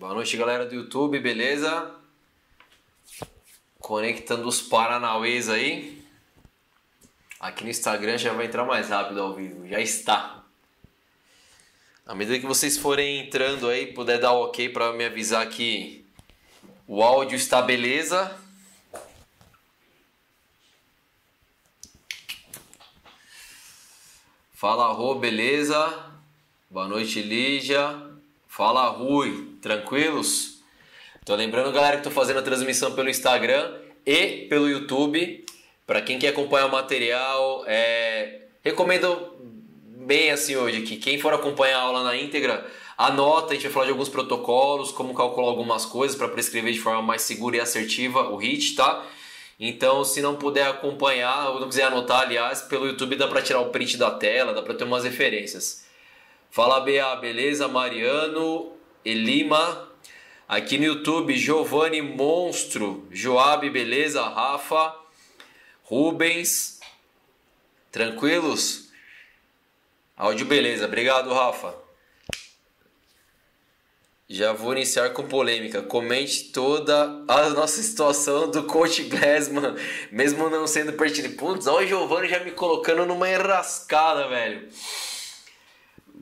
Boa noite, galera do YouTube, beleza? Conectando os paranauês aí. Aqui no Instagram já vai entrar mais rápido ao vivo, já está. À medida que vocês forem entrando aí, puder dar ok para me avisar que o áudio está beleza. Fala, Rô, beleza? Boa noite, Lígia. Fala, Rui, tranquilos? Tô lembrando, galera, que tô fazendo a transmissão pelo Instagram e pelo YouTube. Para quem quer acompanhar o material, recomendo bem assim hoje que quem for acompanhar a aula na íntegra, anota, a gente vai falar de alguns protocolos, como calcular algumas coisas para prescrever de forma mais segura e assertiva o HIIT, tá? Então, se não puder acompanhar, ou não quiser anotar, aliás, pelo YouTube dá para tirar o print da tela, dá para ter umas referências. Fala, BA, beleza? Mariano, Elima, aqui no YouTube, Giovanni Monstro, Joab, beleza? Rafa, Rubens, tranquilos? Áudio beleza, obrigado, Rafa. Já vou iniciar com polêmica. Comente toda a nossa situação do coach Glassman, mesmo não sendo pertinente. Putz, olha o Giovanni já me colocando numa enrascada, velho.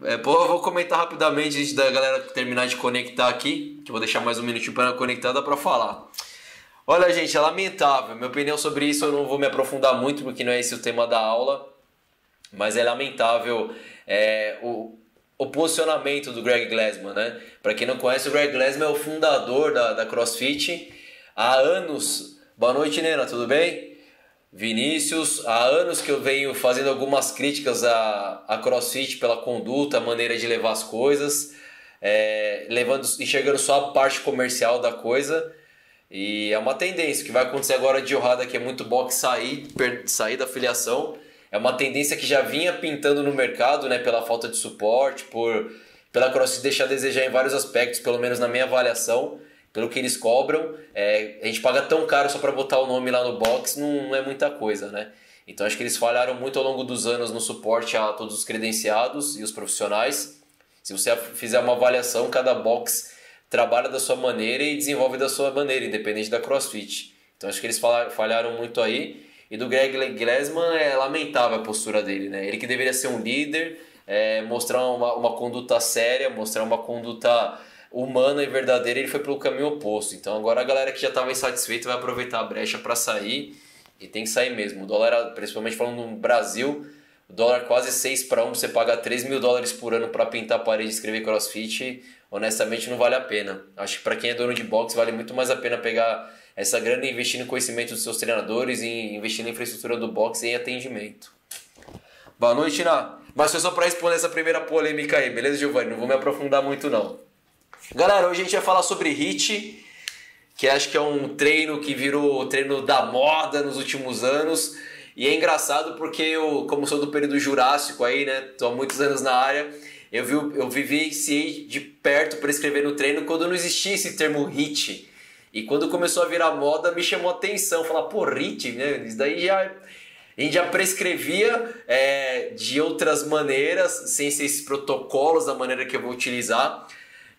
Eu vou comentar rapidamente antes da galera terminar de conectar aqui, que eu vou deixar mais um minutinho para conectar, dá para falar. Olha, gente, é lamentável. Minha opinião sobre isso eu não vou me aprofundar muito, porque não é esse o tema da aula, mas é lamentável o posicionamento do Greg Glassman, né? Para quem não conhece, o Greg Glassman é o fundador da CrossFit há anos. Boa noite, Nena, tudo bem? Vinícius, há anos que eu venho fazendo algumas críticas à CrossFit pela conduta, a maneira de levar as coisas, enxergando só a parte comercial da coisa. E é uma tendência que vai acontecer agora de Ohada, que é muito boxe sair da filiação. É uma tendência que já vinha pintando no mercado, né, pela falta de suporte, pela CrossFit deixar a desejar em vários aspectos, pelo menos na minha avaliação, pelo que eles cobram. A gente paga tão caro só para botar o nome lá no box, não é muita coisa, né? Então acho que eles falharam muito ao longo dos anos no suporte a todos os credenciados e os profissionais. Se você fizer uma avaliação, cada box trabalha da sua maneira e desenvolve da sua maneira, independente da CrossFit. Então acho que eles falharam muito aí. E do Greg Glassman é lamentável a postura dele, né? Ele que deveria ser um líder, mostrar uma conduta séria, mostrar uma conduta humana e verdadeira, ele foi pelo caminho oposto. Então agora a galera que já estava insatisfeita vai aproveitar a brecha para sair, e tem que sair mesmo. O dólar, principalmente falando no Brasil, o dólar quase 6 para 1, você paga $3.000 por ano para pintar a parede e escrever CrossFit, honestamente não vale a pena. Acho que para quem é dono de boxe vale muito mais a pena pegar essa grana e investir no conhecimento dos seus treinadores e investir na infraestrutura do boxe e em atendimento. Boa noite, Ná. Mas foi só para responder essa primeira polêmica aí, beleza, Giovanni? Não vou me aprofundar muito não. Galera, hoje a gente vai falar sobre HIIT, que acho que é um treino que virou o treino da moda nos últimos anos. E é engraçado porque eu, como sou do período jurássico aí, né, tô há muitos anos na área, eu vivenciei de perto para escrever no treino quando não existia esse termo HIIT. E quando começou a virar moda, me chamou a atenção. Falar, pô, HIIT, né? Isso daí a gente já prescrevia de outras maneiras, sem ser esses protocolos da maneira que eu vou utilizar.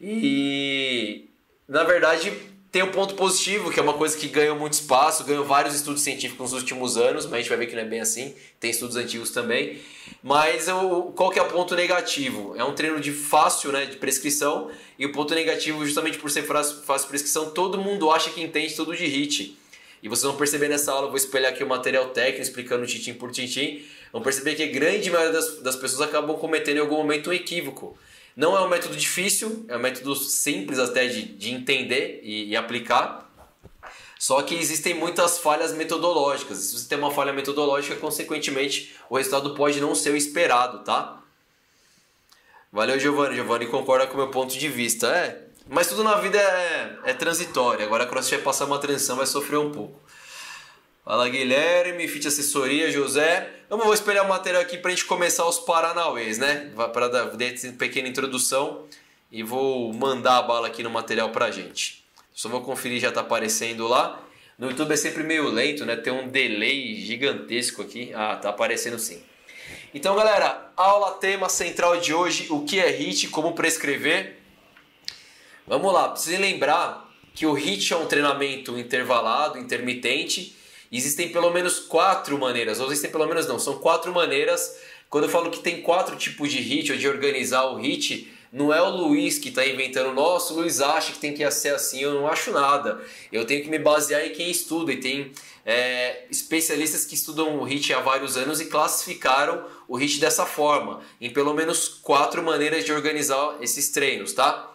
E, na verdade, tem um ponto positivo, que é uma coisa que ganhou muito espaço, ganhou vários estudos científicos nos últimos anos, mas a gente vai ver que não é bem assim, tem estudos antigos também. Mas qual que é o ponto negativo? É um treino fácil, né, de prescrição, e o ponto negativo, justamente por ser fácil de prescrição, todo mundo acha que entende tudo de HIIT. E vocês vão perceber nessa aula, eu vou espelhar aqui o material técnico, explicando tintim por tintim, vão perceber que a grande maioria das pessoas acabam cometendo em algum momento um equívoco. Não é um método difícil, é um método simples até de entender e aplicar. Só que existem muitas falhas metodológicas. Se você tem uma falha metodológica, consequentemente, o resultado pode não ser o esperado, tá? Valeu, Giovanni. Giovanni concorda com o meu ponto de vista. Mas tudo na vida é transitório. Agora a CrossFit vai passar uma transição, vai sofrer um pouco. Fala, Guilherme, Fit Assessoria, José. Eu vou espelhar o material aqui pra gente começar os paranauês, né? Para dar uma pequena introdução e vou mandar a bala aqui no material pra gente. Só vou conferir, já tá aparecendo lá. No YouTube é sempre meio lento, né? Tem um delay gigantesco aqui. Ah, tá aparecendo sim. Então, galera, aula tema central de hoje, o que é HIIT, como prescrever. Vamos lá, precisa lembrar que o HIIT é um treinamento intervalado, intermitente. Existem pelo menos 4 maneiras, ou existem pelo menos não, são 4 maneiras. Quando eu falo que tem 4 tipos de HIIT ou de organizar o HIIT, não é o Luiz que está inventando, nossa, o Luiz acha que tem que ser assim, eu não acho nada. Eu tenho que me basear em quem estuda, e tem especialistas que estudam o HIIT há vários anos e classificaram o HIIT dessa forma, em pelo menos 4 maneiras de organizar esses treinos, tá?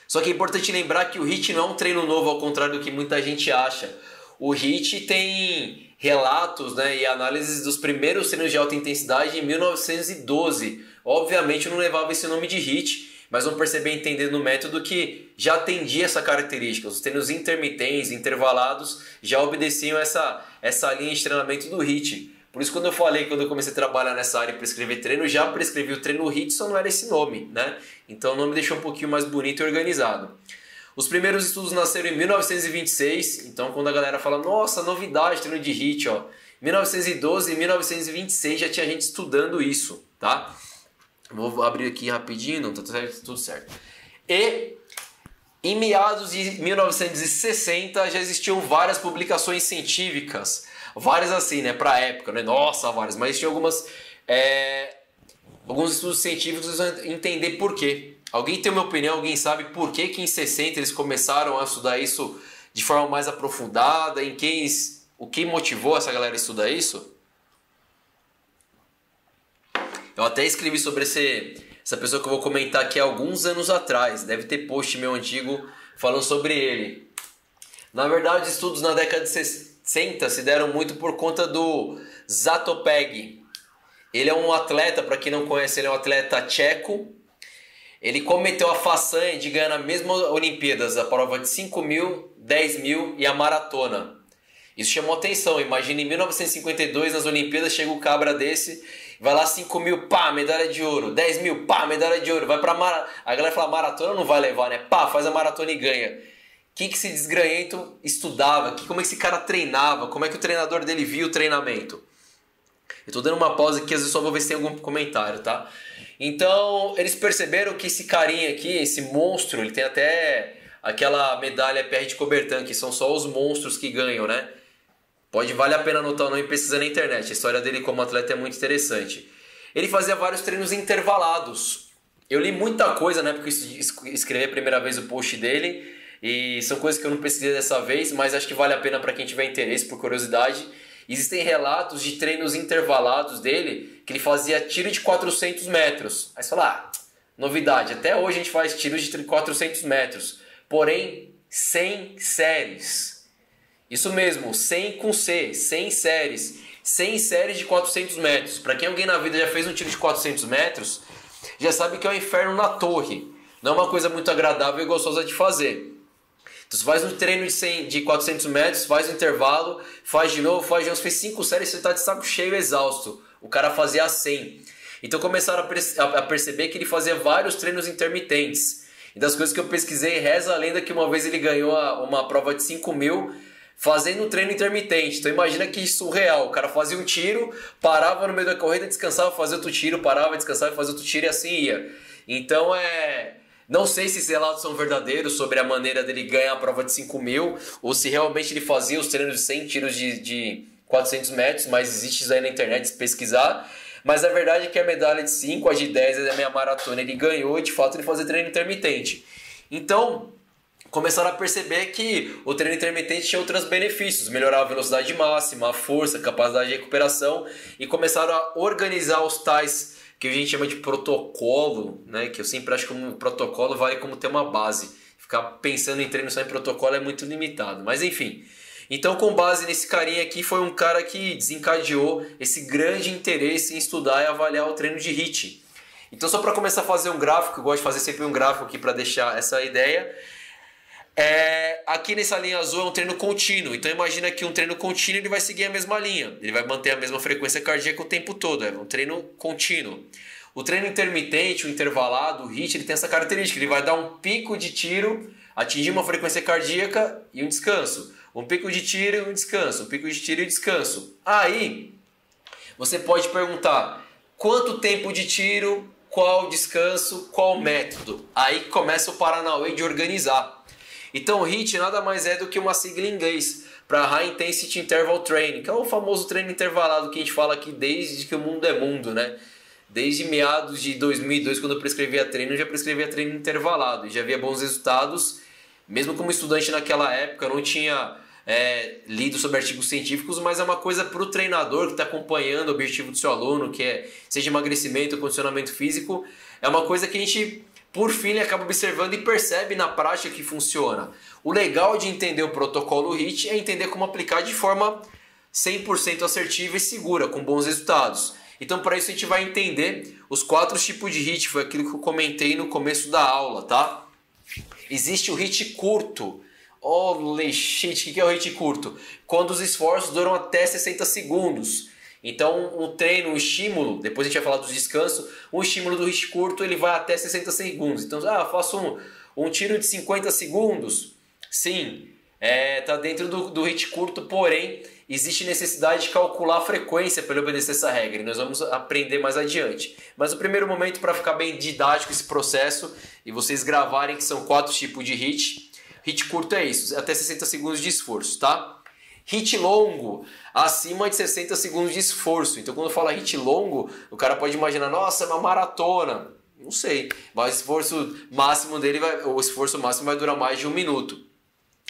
Só que é importante lembrar que o HIIT não é um treino novo, ao contrário do que muita gente acha. O HIIT tem relatos, né, e análises dos primeiros treinos de alta intensidade em 1912. Obviamente não levava esse nome de HIIT, mas vão perceber entendendo o método que já atendia essa característica. Os treinos intermitentes, intervalados, já obedeciam essa linha de treinamento do HIIT. Por isso, quando eu comecei a trabalhar nessa área e prescrever treino, já prescrevi o treino HIIT, só não era esse nome, né? Então o nome deixou um pouquinho mais bonito e organizado. Os primeiros estudos nasceram em 1926, então quando a galera fala, nossa, novidade, treino de HIIT, ó. 1912 e 1926 já tinha gente estudando isso, tá? Vou abrir aqui rapidinho, não tá tudo certo. E em meados de 1960 já existiam várias publicações científicas, várias assim, né, pra época, né? Nossa, várias, mas tinha alguns estudos científicos para entender por quê. Alguém tem uma opinião, alguém sabe por que em 60 eles começaram a estudar isso de forma mais aprofundada, o que motivou essa galera a estudar isso? Eu até escrevi sobre essa pessoa que eu vou comentar aqui há alguns anos atrás, deve ter post meu antigo falando sobre ele. Na verdade, estudos na década de 60 se deram muito por conta do Zatopek. Ele é um atleta, para quem não conhece, ele é um atleta tcheco. Ele cometeu a façanha de ganhar na mesma Olimpíadas a prova de 5.000, 10.000 e a maratona. Isso chamou atenção. Imagina em 1952 nas Olimpíadas chega um cabra desse, vai lá 5.000, pá, medalha de ouro. 10.000, pá, medalha de ouro. Vai pra a galera fala, maratona não vai levar, né? Pá, faz a maratona e ganha. O que esse desgranhento estudava? Como é que esse cara treinava? Como é que o treinador dele via o treinamento? Eu tô dando uma pausa aqui, às vezes só vou ver se tem algum comentário, tá? Então, eles perceberam que esse carinha aqui, esse monstro, ele tem até aquela medalha PR de Coubertin, que são só os monstros que ganham, né? Vale a pena anotar o nome e pesquisar na internet. A história dele como atleta é muito interessante. Ele fazia vários treinos intervalados. Eu li muita coisa, né? Porque eu escrevi a primeira vez o post dele. E são coisas que eu não pesquisei dessa vez, mas acho que vale a pena para quem tiver interesse, por curiosidade. Existem relatos de treinos intervalados dele, que ele fazia tiro de 400 metros. Aí você fala, novidade, até hoje a gente faz tiros de 400 metros. Porém, 100 séries. Isso mesmo, 100 com C, 100 séries. 100 séries de 400 metros. Para quem alguém na vida já fez um tiro de 400 metros, já sabe que é um inferno na torre. Não é uma coisa muito agradável e gostosa de fazer. Então você faz um treino de 400 metros, faz um intervalo, faz de novo, fez 5 séries, você está de saco cheio, exausto. O cara fazia 100. Então começaram a perceber que ele fazia vários treinos intermitentes. E das coisas que eu pesquisei, reza a lenda que uma vez ele ganhou uma prova de 5.000 fazendo um treino intermitente. Então imagina que surreal. O cara fazia um tiro, parava no meio da corrida, descansava, fazia outro tiro, parava, descansava, fazia outro tiro e assim ia. Então não sei se esses relatos são verdadeiros sobre a maneira dele ganhar a prova de 5.000 ou se realmente ele fazia os treinos de 100 tiros de 400 metros, mas existe isso aí na internet, se pesquisar. Mas a verdade é que a medalha de 5, a de 10 é a meia maratona, ele ganhou e de fato ele fazia treino intermitente. Então, começaram a perceber que o treino intermitente tinha outros benefícios, melhorava a velocidade máxima, a força, a capacidade de recuperação e começaram a organizar os tais que a gente chama de protocolo, né? Que eu sempre acho que um protocolo vale como ter uma base. Ficar pensando em treino só em protocolo é muito limitado, mas enfim. Então, com base nesse carinha aqui, foi um cara que desencadeou esse grande interesse em estudar e avaliar o treino de HIIT. Então, só para começar a fazer um gráfico, eu gosto de fazer sempre um gráfico aqui para deixar essa ideia. Aqui nessa linha azul é um treino contínuo. Então, imagina que um treino contínuo ele vai seguir a mesma linha. Ele vai manter a mesma frequência cardíaca o tempo todo. É um treino contínuo. O treino intermitente, o intervalado, o HIIT, ele tem essa característica. Ele vai dar um pico de tiro, atingir uma frequência cardíaca e um descanso. Um pico de tiro e um descanso. Um pico de tiro e descanso. Aí, você pode perguntar, quanto tempo de tiro, qual descanso, qual método. Aí começa o Paranauê de organizar. Então o HIIT nada mais é do que uma sigla em inglês para High Intensity Interval Training, que é o famoso treino intervalado que a gente fala aqui desde que o mundo é mundo, né? Desde meados de 2002, quando eu prescrevia treino, eu já prescrevia treino intervalado e já havia bons resultados. Mesmo como estudante naquela época, eu não tinha lido sobre artigos científicos, mas é uma coisa para o treinador que está acompanhando o objetivo do seu aluno, que é seja emagrecimento ou condicionamento físico, é uma coisa que a gente, por fim, acaba observando e percebe na prática que funciona. O legal de entender o protocolo HIIT é entender como aplicar de forma 100% assertiva e segura, com bons resultados. Então, para isso, a gente vai entender os 4 tipos de HIIT, foi aquilo que eu comentei no começo da aula, tá? Existe o HIIT curto. Holy shit, o que é o HIIT curto? Quando os esforços duram até 60 segundos. Então, um treino, um estímulo, depois a gente vai falar dos descansos, um estímulo do HIIT curto ele vai até 60 segundos. Então, eu faço um tiro de 50 segundos. Sim, tá dentro do HIIT curto, porém, existe necessidade de calcular a frequência para ele obedecer essa regra. E nós vamos aprender mais adiante. Mas o primeiro momento, para ficar bem didático esse processo, e vocês gravarem que são 4 tipos de HIIT. HIIT curto é isso, até 60 segundos de esforço, tá? HIIT longo, acima de 60 segundos de esforço. Então quando fala HIIT longo, o cara pode imaginar, nossa, é uma maratona. Não sei, mas o esforço máximo vai durar mais de 1 minuto.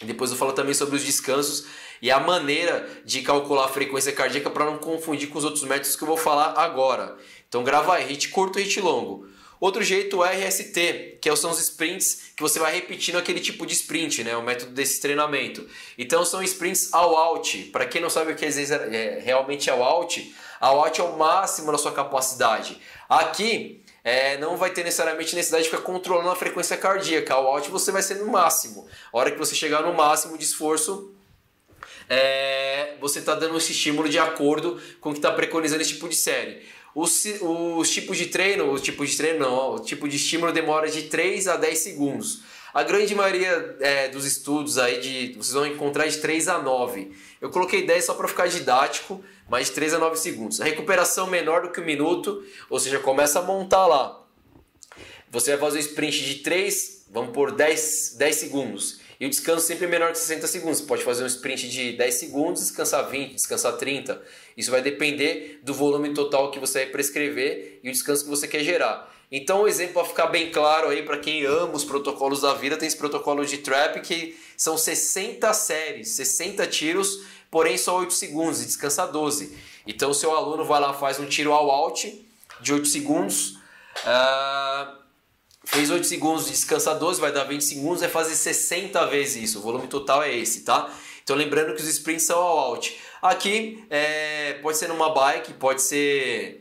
Depois eu falo também sobre os descansos e a maneira de calcular a frequência cardíaca para não confundir com os outros métodos que eu vou falar agora. Então grava aí, HIIT curto e HIIT longo. Outro jeito é RST, que são os sprints que você vai repetindo aquele tipo de sprint, né? O método desse treinamento. Então são sprints all out. Para quem não sabe o que realmente é all out é o máximo da sua capacidade. Aqui não vai ter necessariamente necessidade de ficar controlando a frequência cardíaca. All out você vai ser no máximo. A hora que você chegar no máximo de esforço, você está dando esse estímulo de acordo com o que está preconizando esse tipo de série. O tipo de estímulo demora de 3 a 10 segundos. A grande maioria dos estudos aí vocês vão encontrar de 3 a 9. Eu coloquei 10 só para ficar didático, mas de 3 a 9 segundos. A recuperação menor do que 1 minuto, ou seja, começa a montar lá. Você vai fazer um sprint de 3, vamos por 10 segundos. E o descanso sempre é menor que 60 segundos. Você pode fazer um sprint de 10 segundos, descansar 20, descansar 30. Isso vai depender do volume total que você vai prescrever e o descanso que você quer gerar. Então, um exemplo para ficar bem claro aí para quem ama os protocolos da vida, tem esse protocolo de trap que são 60 séries, 60 tiros, porém só 8 segundos e descansa 12. Então, o seu aluno vai lá, faz um tiro all out de 8 segundos, fez 8 segundos, descansa 12, vai dar 20 segundos, vai fazer 60 vezes isso. O volume total é esse, tá? Então lembrando que os sprints são all out. Aqui pode ser numa bike, pode ser...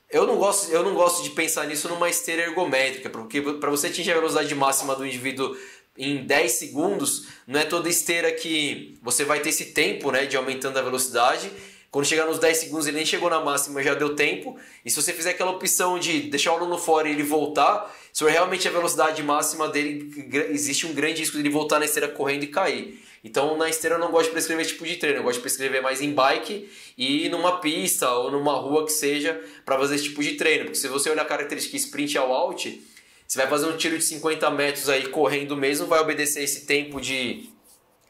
Eu não gosto de pensar nisso numa esteira ergométrica, porque para você atingir a velocidade máxima do indivíduo em 10 segundos, não é toda esteira que você vai ter esse tempo, né, de aumentando a velocidade. Quando chegar nos 10 segundos ele nem chegou na máxima, já deu tempo. E se você fizer aquela opção de deixar o aluno fora e ele voltar, se for realmente a velocidade máxima dele, existe um grande risco de ele voltar na esteira correndo e cair. Então na esteira eu não gosto de prescrever esse tipo de treino, eu gosto de prescrever mais em bike e numa pista ou numa rua que seja para fazer esse tipo de treino. Porque se você olhar a característica sprint all out, você vai fazer um tiro de 50 metros aí correndo mesmo, vai obedecer esse tempo de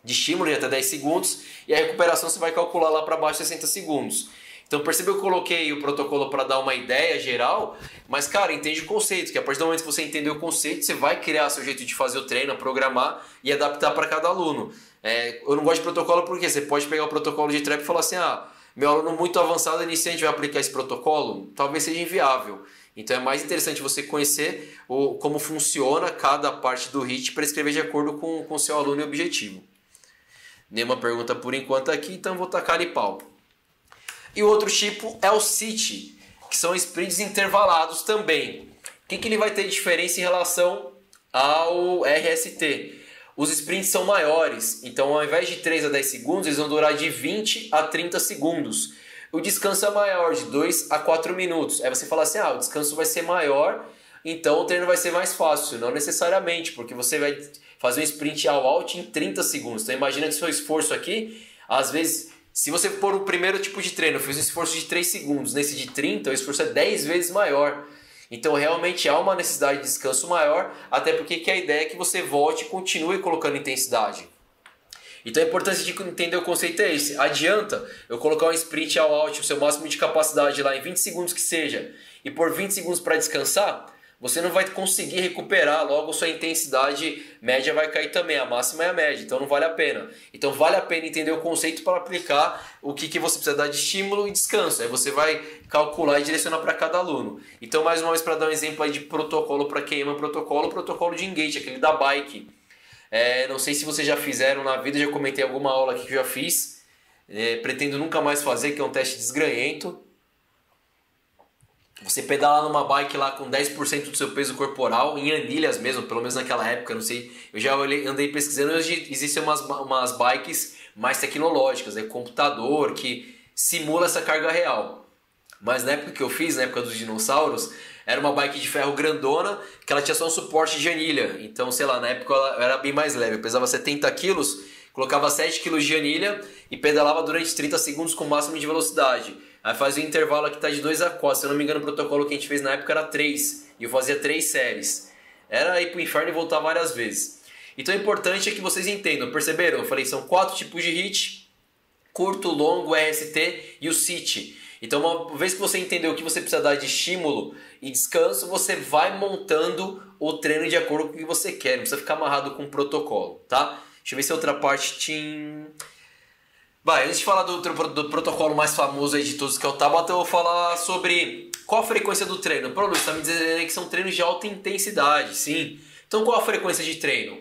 estímulo de até 10 segundos e a recuperação você vai calcular lá para baixo 60 segundos. Então percebeu que eu coloquei o protocolo para dar uma ideia geral, mas cara, entende o conceito, que a partir do momento que você entender o conceito, você vai criar seu jeito de fazer o treino, programar e adaptar para cada aluno. Eu não gosto de protocolo porque você pode pegar o protocolo de trap e falar assim, meu aluno muito avançado iniciante vai aplicar esse protocolo? Talvez seja inviável. Então é mais interessante você conhecer como funciona cada parte do HIIT para escrever de acordo com o seu aluno e objetivo. Nenhuma pergunta por enquanto aqui, então vou tacar ali pau. E o outro tipo é o CIT, que são sprints intervalados também. O que ele vai ter de diferença em relação ao RST? Os sprints são maiores, então ao invés de 3 a 10 segundos, eles vão durar de 20 a 30 segundos. O descanso é maior, de 2 a 4 minutos. Aí você fala assim, o descanso vai ser maior, então o treino vai ser mais fácil. Não necessariamente, porque você vai fazer um sprint all out em 30 segundos. Então imagina que seu esforço aqui, às vezes, se você for o primeiro tipo de treino, fez um esforço de 3 segundos, nesse de 30, o esforço é 10 vezes maior. Então realmente há uma necessidade de descanso maior, até porque que a ideia é que você volte e continue colocando intensidade. Então a importância de entender o conceito é esse. Adianta eu colocar um sprint ao out, o seu máximo de capacidade lá em 20 segundos que seja, e por 20 segundos para descansar, você não vai conseguir recuperar, logo sua intensidade média vai cair também, a máxima é a média, então não vale a pena. Então vale a pena entender o conceito para aplicar o que você precisa dar de estímulo e descanso. Aí você vai calcular e direcionar para cada aluno. Então mais uma vez para dar um exemplo aí de protocolo para quem ama protocolo, o protocolo de engage, aquele da bike. Não sei se vocês já fizeram na vida, já comentei alguma aula aqui que eu já fiz. Pretendo nunca mais fazer, que é um teste desgranhento. Você pedala numa bike lá com 10% do seu peso corporal, em anilhas mesmo, pelo menos naquela época, não sei. Eu já andei pesquisando, hoje existem umas bikes mais tecnológicas, computador que simula essa carga real. Mas na época que eu fiz, na época dos dinossauros, era uma bike de ferro grandona, que ela tinha só um suporte de anilha. Então, sei lá, na época ela era bem mais leve. Eu pesava 70 quilos, colocava 7 quilos de anilha e pedalava durante 30 segundos com o máximo de velocidade. Aí fazia um intervalo aqui, tá de 2 a 4. Se eu não me engano, o protocolo que a gente fez na época era 3. E eu fazia 3 séries. Era ir pro inferno e voltar várias vezes. Então o importante é que vocês entendam. Perceberam? Eu falei, são 4 tipos de HIIT. Curto, longo, RST e o CIT. Então uma vez que você entendeu o que você precisa dar de estímulo e descanso, você vai montando o treino de acordo com o que você quer. Não precisa ficar amarrado com o protocolo, tá? Deixa eu ver se a outra parte tinha... Vai, antes de falar do protocolo mais famoso aí de todos, que é o Tabata, eu vou falar sobre qual a frequência do treino. Pô, Luiz, você tá me dizendo que são treinos de alta intensidade, sim. Então qual a frequência de treino?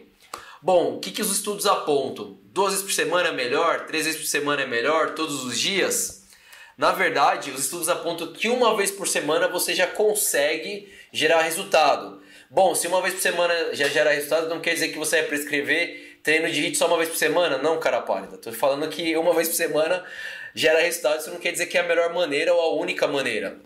Bom, o que os estudos apontam? 2 vezes por semana é melhor? 3 vezes por semana é melhor? Todos os dias? Na verdade, os estudos apontam que 1 vez por semana você já consegue gerar resultado. Bom, se 1 vez por semana já gera resultado, não quer dizer que você vai prescrever treino de HIIT só 1 vez por semana? Não, cara pálida. Estou falando que 1 vez por semana gera resultado, isso não quer dizer que é a melhor maneira ou a única maneira.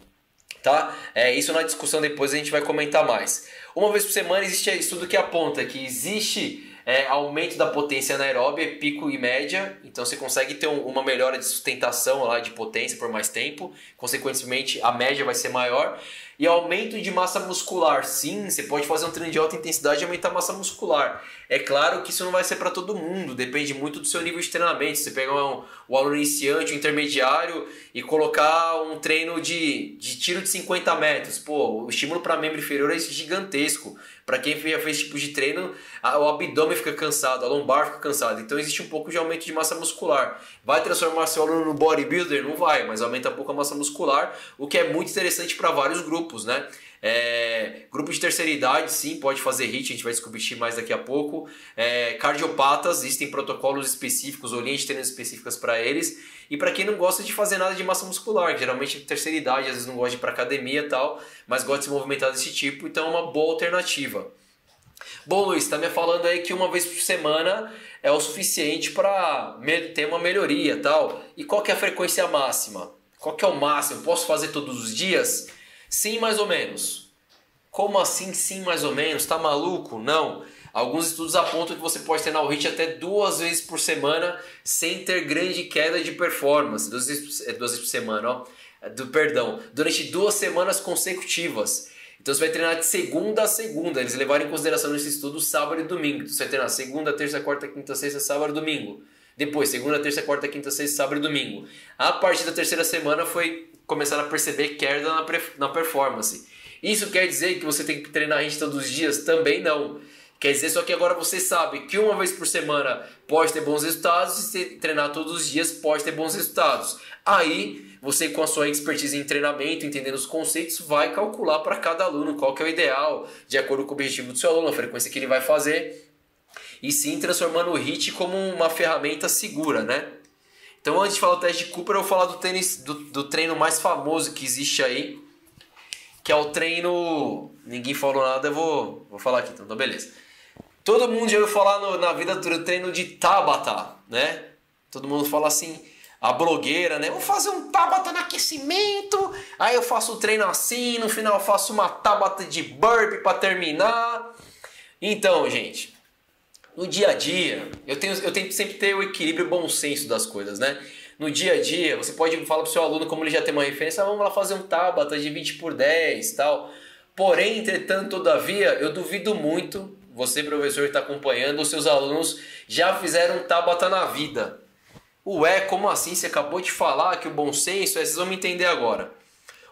Tá? Isso na discussão depois a gente vai comentar mais. 1 vez por semana existe estudo que aponta que existe aumento da potência anaeróbia, pico e média. Então você consegue ter uma melhora de sustentação lá, de potência por mais tempo. Consequentemente a média vai ser maior. E aumento de massa muscular, sim, você pode fazer um treino de alta intensidade e aumentar a massa muscular. É claro que isso não vai ser para todo mundo, depende muito do seu nível de treinamento. Se você pegar o aluno iniciante, o intermediário e colocar um treino de tiro de 50 metros, pô, o estímulo para membro inferior é gigantesco. Para quem já fez esse tipo de treino, o abdômen fica cansado, a lombar fica cansada. Então existe um pouco de aumento de massa muscular. Vai transformar seu aluno no bodybuilder? Não vai, mas aumenta um pouco a massa muscular, o que é muito interessante para vários grupos, né? Grupo de terceira idade, sim, pode fazer HIIT, a gente vai discutir mais daqui a pouco. Cardiopatas, existem protocolos específicos ou linhas de treino específicas para eles. E para quem não gosta de fazer nada de massa muscular, que geralmente é de terceira idade, às vezes não gosta de ir para academia e tal, mas gosta de se movimentar desse tipo, então é uma boa alternativa. Bom, Luiz, está me falando aí que 1 vez por semana é o suficiente para ter uma melhoria e tal. E qual que é a frequência máxima? Qual que é o máximo? Posso fazer todos os dias? Sim, mais ou menos. Como assim sim, mais ou menos? Tá maluco? Não. Alguns estudos apontam que você pode treinar o HIIT até 2 vezes por semana sem ter grande queda de performance. 2 vezes por semana, ó. Perdão. Durante 2 semanas consecutivas. Então você vai treinar de segunda a segunda. Eles levaram em consideração nesse estudo sábado e domingo. Então você vai treinar segunda, terça, quarta, quinta, sexta, sábado e domingo. Depois, segunda, terça, quarta, quinta, sexta, sábado e domingo. A partir da terceira semana foi começar a perceber queda na performance. Isso quer dizer que você tem que treinar HIIT todos os dias? Também não. Quer dizer só que agora você sabe que 1 vez por semana pode ter bons resultados e se treinar todos os dias pode ter bons resultados. Aí você, com a sua expertise em treinamento, entendendo os conceitos, vai calcular para cada aluno qual que é o ideal, de acordo com o objetivo do seu aluno, a frequência que ele vai fazer, e sim transformando o HIIT como uma ferramenta segura, né? Então, antes de falar do teste de Cooper, eu vou falar do treino mais famoso que existe aí, que é o treino... Ninguém falou nada, eu vou falar aqui, então beleza. Todo mundo já ouviu falar na vida do treino de Tabata, né? Todo mundo fala assim, a blogueira, né? Vou fazer um Tabata no aquecimento, aí eu faço o treino assim, no final eu faço uma Tabata de burpee para terminar. Então, gente, no dia a dia, eu tento sempre ter o equilíbrio e o bom senso das coisas, né? No dia a dia, você pode falar pro seu aluno, como ele já tem uma referência, vamos lá fazer um Tabata de 20 por 10 e tal. Porém, entretanto, todavia, eu duvido muito, você professor que está acompanhando, os seus alunos já fizeram Tabata na vida. Ué, como assim? Você acabou de falar que o bom senso é... Vocês vão me entender agora.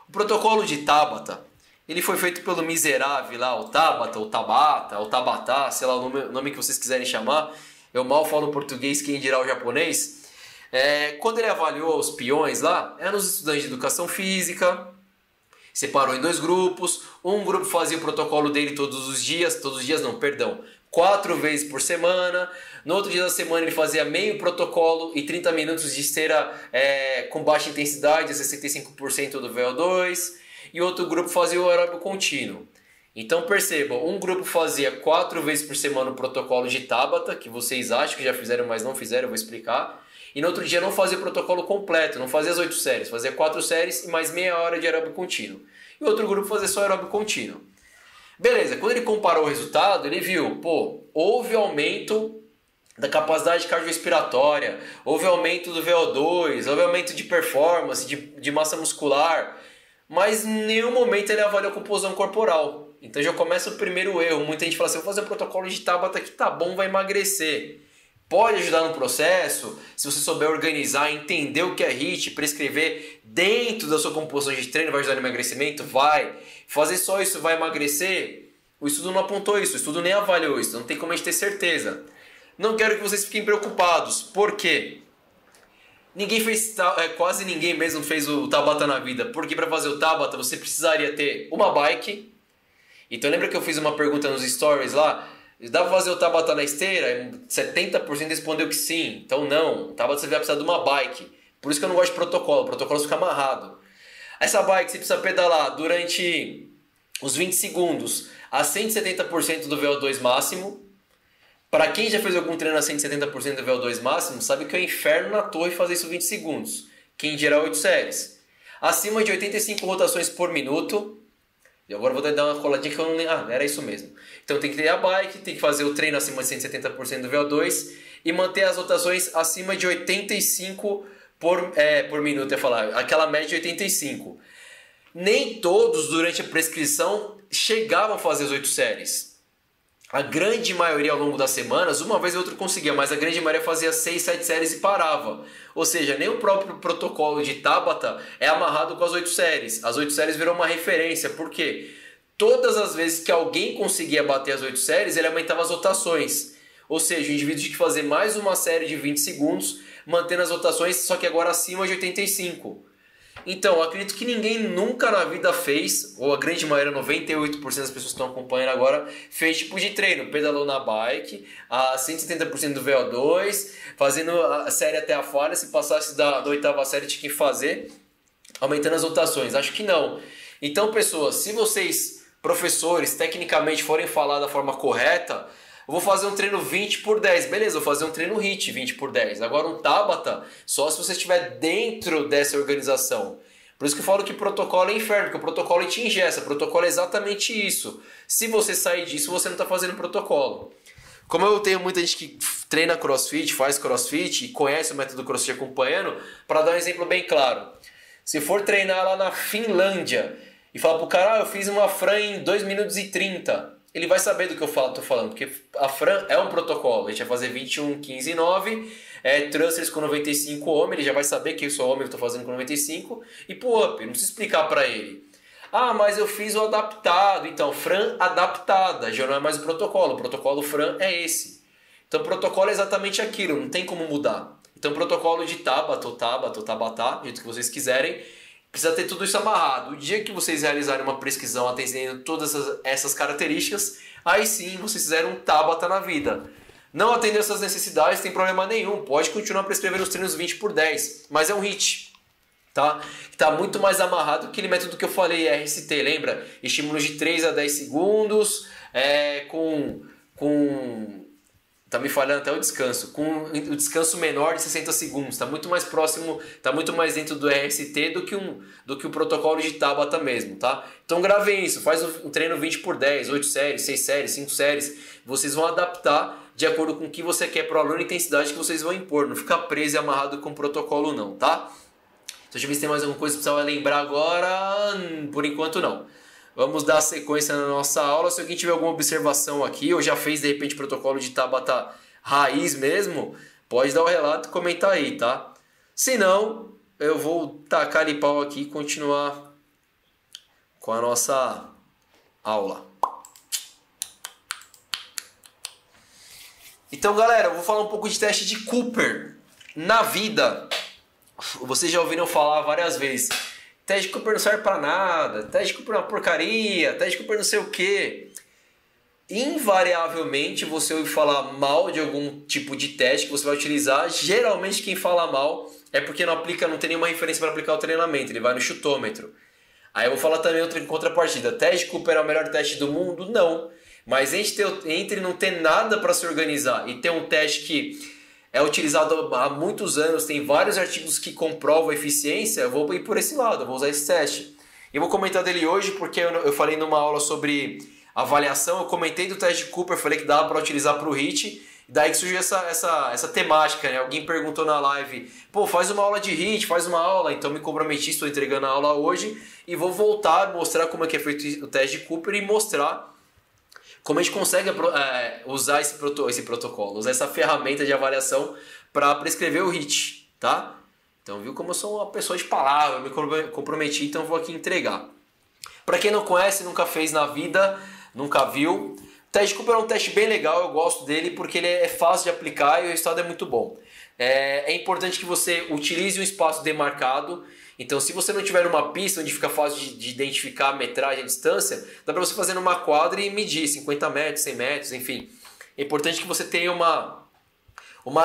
O protocolo de Tabata, ele foi feito pelo miserável lá, o Tabata, o Tabata, o Tabata, sei lá o nome que vocês quiserem chamar. Eu mal falo português, quem dirá o japonês. Quando ele avaliou os peões lá, eram os estudantes de educação física, separou em 2 grupos. Um grupo fazia o protocolo dele todos os dias, 4 vezes por semana. No outro dia da semana ele fazia meio protocolo e 30 minutos de esteira com baixa intensidade, 65% do VO2. E outro grupo fazia o aeróbio contínuo. Então percebam, um grupo fazia 4 vezes por semana o protocolo de Tabata, que vocês acham que já fizeram, mas não fizeram, eu vou explicar. E no outro dia não fazia o protocolo completo, não fazia as 8 séries, fazia 4 séries e mais meia hora de aeróbio contínuo. E outro grupo fazia só aeróbio contínuo. Beleza, quando ele comparou o resultado, ele viu, houve aumento da capacidade cardiorrespiratória, houve aumento do VO2, houve aumento de performance, de massa muscular, mas em nenhum momento ele avaliou a composição corporal. Então já começa o primeiro erro. Muita gente fala assim, eu vou fazer um protocolo de Tabata que tá bom, vai emagrecer. Pode ajudar no processo, se você souber organizar, entender o que é HIIT, prescrever dentro da sua composição de treino, vai ajudar no emagrecimento? Vai. Fazer só isso vai emagrecer? O estudo não apontou isso, o estudo nem avaliou isso, não tem como a gente ter certeza. Não quero que vocês fiquem preocupados. Por quê? Quase ninguém mesmo fez o Tabata na vida, porque para fazer o Tabata você precisaria ter uma bike. Então lembra que eu fiz uma pergunta nos stories lá? Dá para fazer o Tabata na esteira? 70% respondeu que sim. Então não, o Tabata você vai precisar de uma bike. Por isso que eu não gosto de protocolo, o protocolo fica amarrado. Essa bike você precisa pedalar durante os 20 segundos a 170% do VO2 máximo. Para quem já fez algum treino a 170% do VO2 máximo, sabe que é um inferno na torre fazer isso 20 segundos. Quem dirá 8 séries. Acima de 85 rotações por minuto. E agora eu vou dar uma coladinha que eu não lembro. Era isso mesmo. Então tem que ter a bike, tem que fazer o treino acima de 170% do VO2 e manter as rotações acima de 85 por minuto. Aquela média de 85. Nem todos durante a prescrição chegavam a fazer as 8 séries. A grande maioria ao longo das semanas, uma vez ou outra conseguia, mas a grande maioria fazia 6, 7 séries e parava. Ou seja, nem o próprio protocolo de Tabata é amarrado com as 8 séries. As 8 séries virou uma referência, por quê? Todas as vezes que alguém conseguia bater as 8 séries, ele aumentava as rotações. Ou seja, o indivíduo tinha que fazer mais uma série de 20 segundos, mantendo as rotações, só que agora acima de 85. Então, eu acredito que ninguém nunca na vida fez, ou a grande maioria, 98% das pessoas que estão acompanhando agora, fez tipo de treino. Pedalou na bike, a 170% do VO2, fazendo a série até a falha. Se passasse da 8ª série, tinha que fazer, aumentando as rotações. Acho que não. Então, pessoas, se vocês, professores, tecnicamente forem falar da forma correta, eu vou fazer um treino 20 por 10. Beleza, vou fazer um treino HIIT 20 por 10. Agora um Tabata, só se você estiver dentro dessa organização. Por isso que eu falo que protocolo é inferno, porque o protocolo te engessa. O protocolo é exatamente isso. Se você sair disso, você não está fazendo protocolo. Como eu tenho muita gente que treina CrossFit, faz CrossFit e conhece o método CrossFit acompanhando, para dar um exemplo bem claro. Se for treinar lá na Finlândia e falar pro cara, eu fiz uma Fran em 2 minutos e 30. Ele vai saber do que eu tô falando, porque a Fran é um protocolo. A gente vai fazer 21, 15 e 9, thrusters com 95 ohm, ele já vai saber que eu sou homem, eu estou fazendo com 95, e pull-up, não precisa explicar para ele. Mas eu fiz o adaptado, então Fran adaptada, já não é mais o protocolo Fran é esse. Então o protocolo é exatamente aquilo, não tem como mudar. Então o protocolo de Tabata, ou Tabata, do jeito que vocês quiserem, precisa ter tudo isso amarrado. O dia que vocês realizarem uma prescrição atendendo todas essas características, aí sim vocês fizeram um Tabata na vida. Não atender essas necessidades, tem problema nenhum. Pode continuar prescrevendo os treinos 20 por 10, mas é um HIIT. Tá muito mais amarrado que aquele método que eu falei, RST, lembra? Estímulos de 3 a 10 segundos, tá me falhando até o descanso, com o descanso menor de 60 segundos, tá muito mais próximo, tá muito mais dentro do RST do que o protocolo de Tabata mesmo, tá? Então gravem isso, faz um treino 20 por 10, 8 séries, 6 séries, 5 séries, vocês vão adaptar de acordo com o que você quer para o aluno e a intensidade que vocês vão impor, não ficar preso e amarrado com o protocolo não, tá? Deixa eu ver se tem mais alguma coisa que você vai lembrar agora, por enquanto não. Vamos dar sequência na nossa aula. Se alguém tiver alguma observação aqui, ou já fez de repente protocolo de Tabata raiz mesmo, pode dar o relato e comentar aí, tá? Se não, eu vou tacar ali pau aqui e continuar com a nossa aula. Então, galera, eu vou falar um pouco de teste de Cooper. Na vida, vocês já ouviram falar várias vezes, teste de Cooper não serve pra nada, teste de Cooper é uma porcaria, teste de Cooper não sei o quê. Invariavelmente você ouve falar mal de algum tipo de teste que você vai utilizar. Geralmente quem fala mal é porque não aplica, não tem nenhuma referência para aplicar o treinamento, ele vai no chutômetro. Aí eu vou falar também outra em contrapartida, teste de Cooper é o melhor teste do mundo? Não. Mas entre não ter nada para se organizar e ter um teste que é utilizado há muitos anos, tem vários artigos que comprovam a eficiência, eu vou ir por esse lado, eu vou usar esse teste. E eu vou comentar dele hoje porque eu falei numa aula sobre avaliação, eu comentei do teste de Cooper, falei que dava para utilizar para o HIIT, daí que surgiu essa temática, né? Alguém perguntou na live, pô, faz uma aula de HIIT, faz uma aula, então me comprometi, estou entregando a aula hoje e vou voltar, mostrar como é que é feito o teste de Cooper e mostrar como a gente consegue usar esse protocolo, usar essa ferramenta de avaliação para prescrever o HIIT, tá? Então viu como eu sou uma pessoa de palavra, eu me comprometi, então vou aqui entregar. Para quem não conhece, nunca fez na vida, nunca viu, o teste de Cooper é um teste bem legal, eu gosto dele porque ele é fácil de aplicar e o resultado é muito bom. É importante que você utilize um espaço demarcado. Então, se você não tiver uma pista onde fica fácil de identificar a metragem, a distância, dá para você fazer numa quadra e medir 50 metros, 100 metros, enfim. É importante que você tenha uma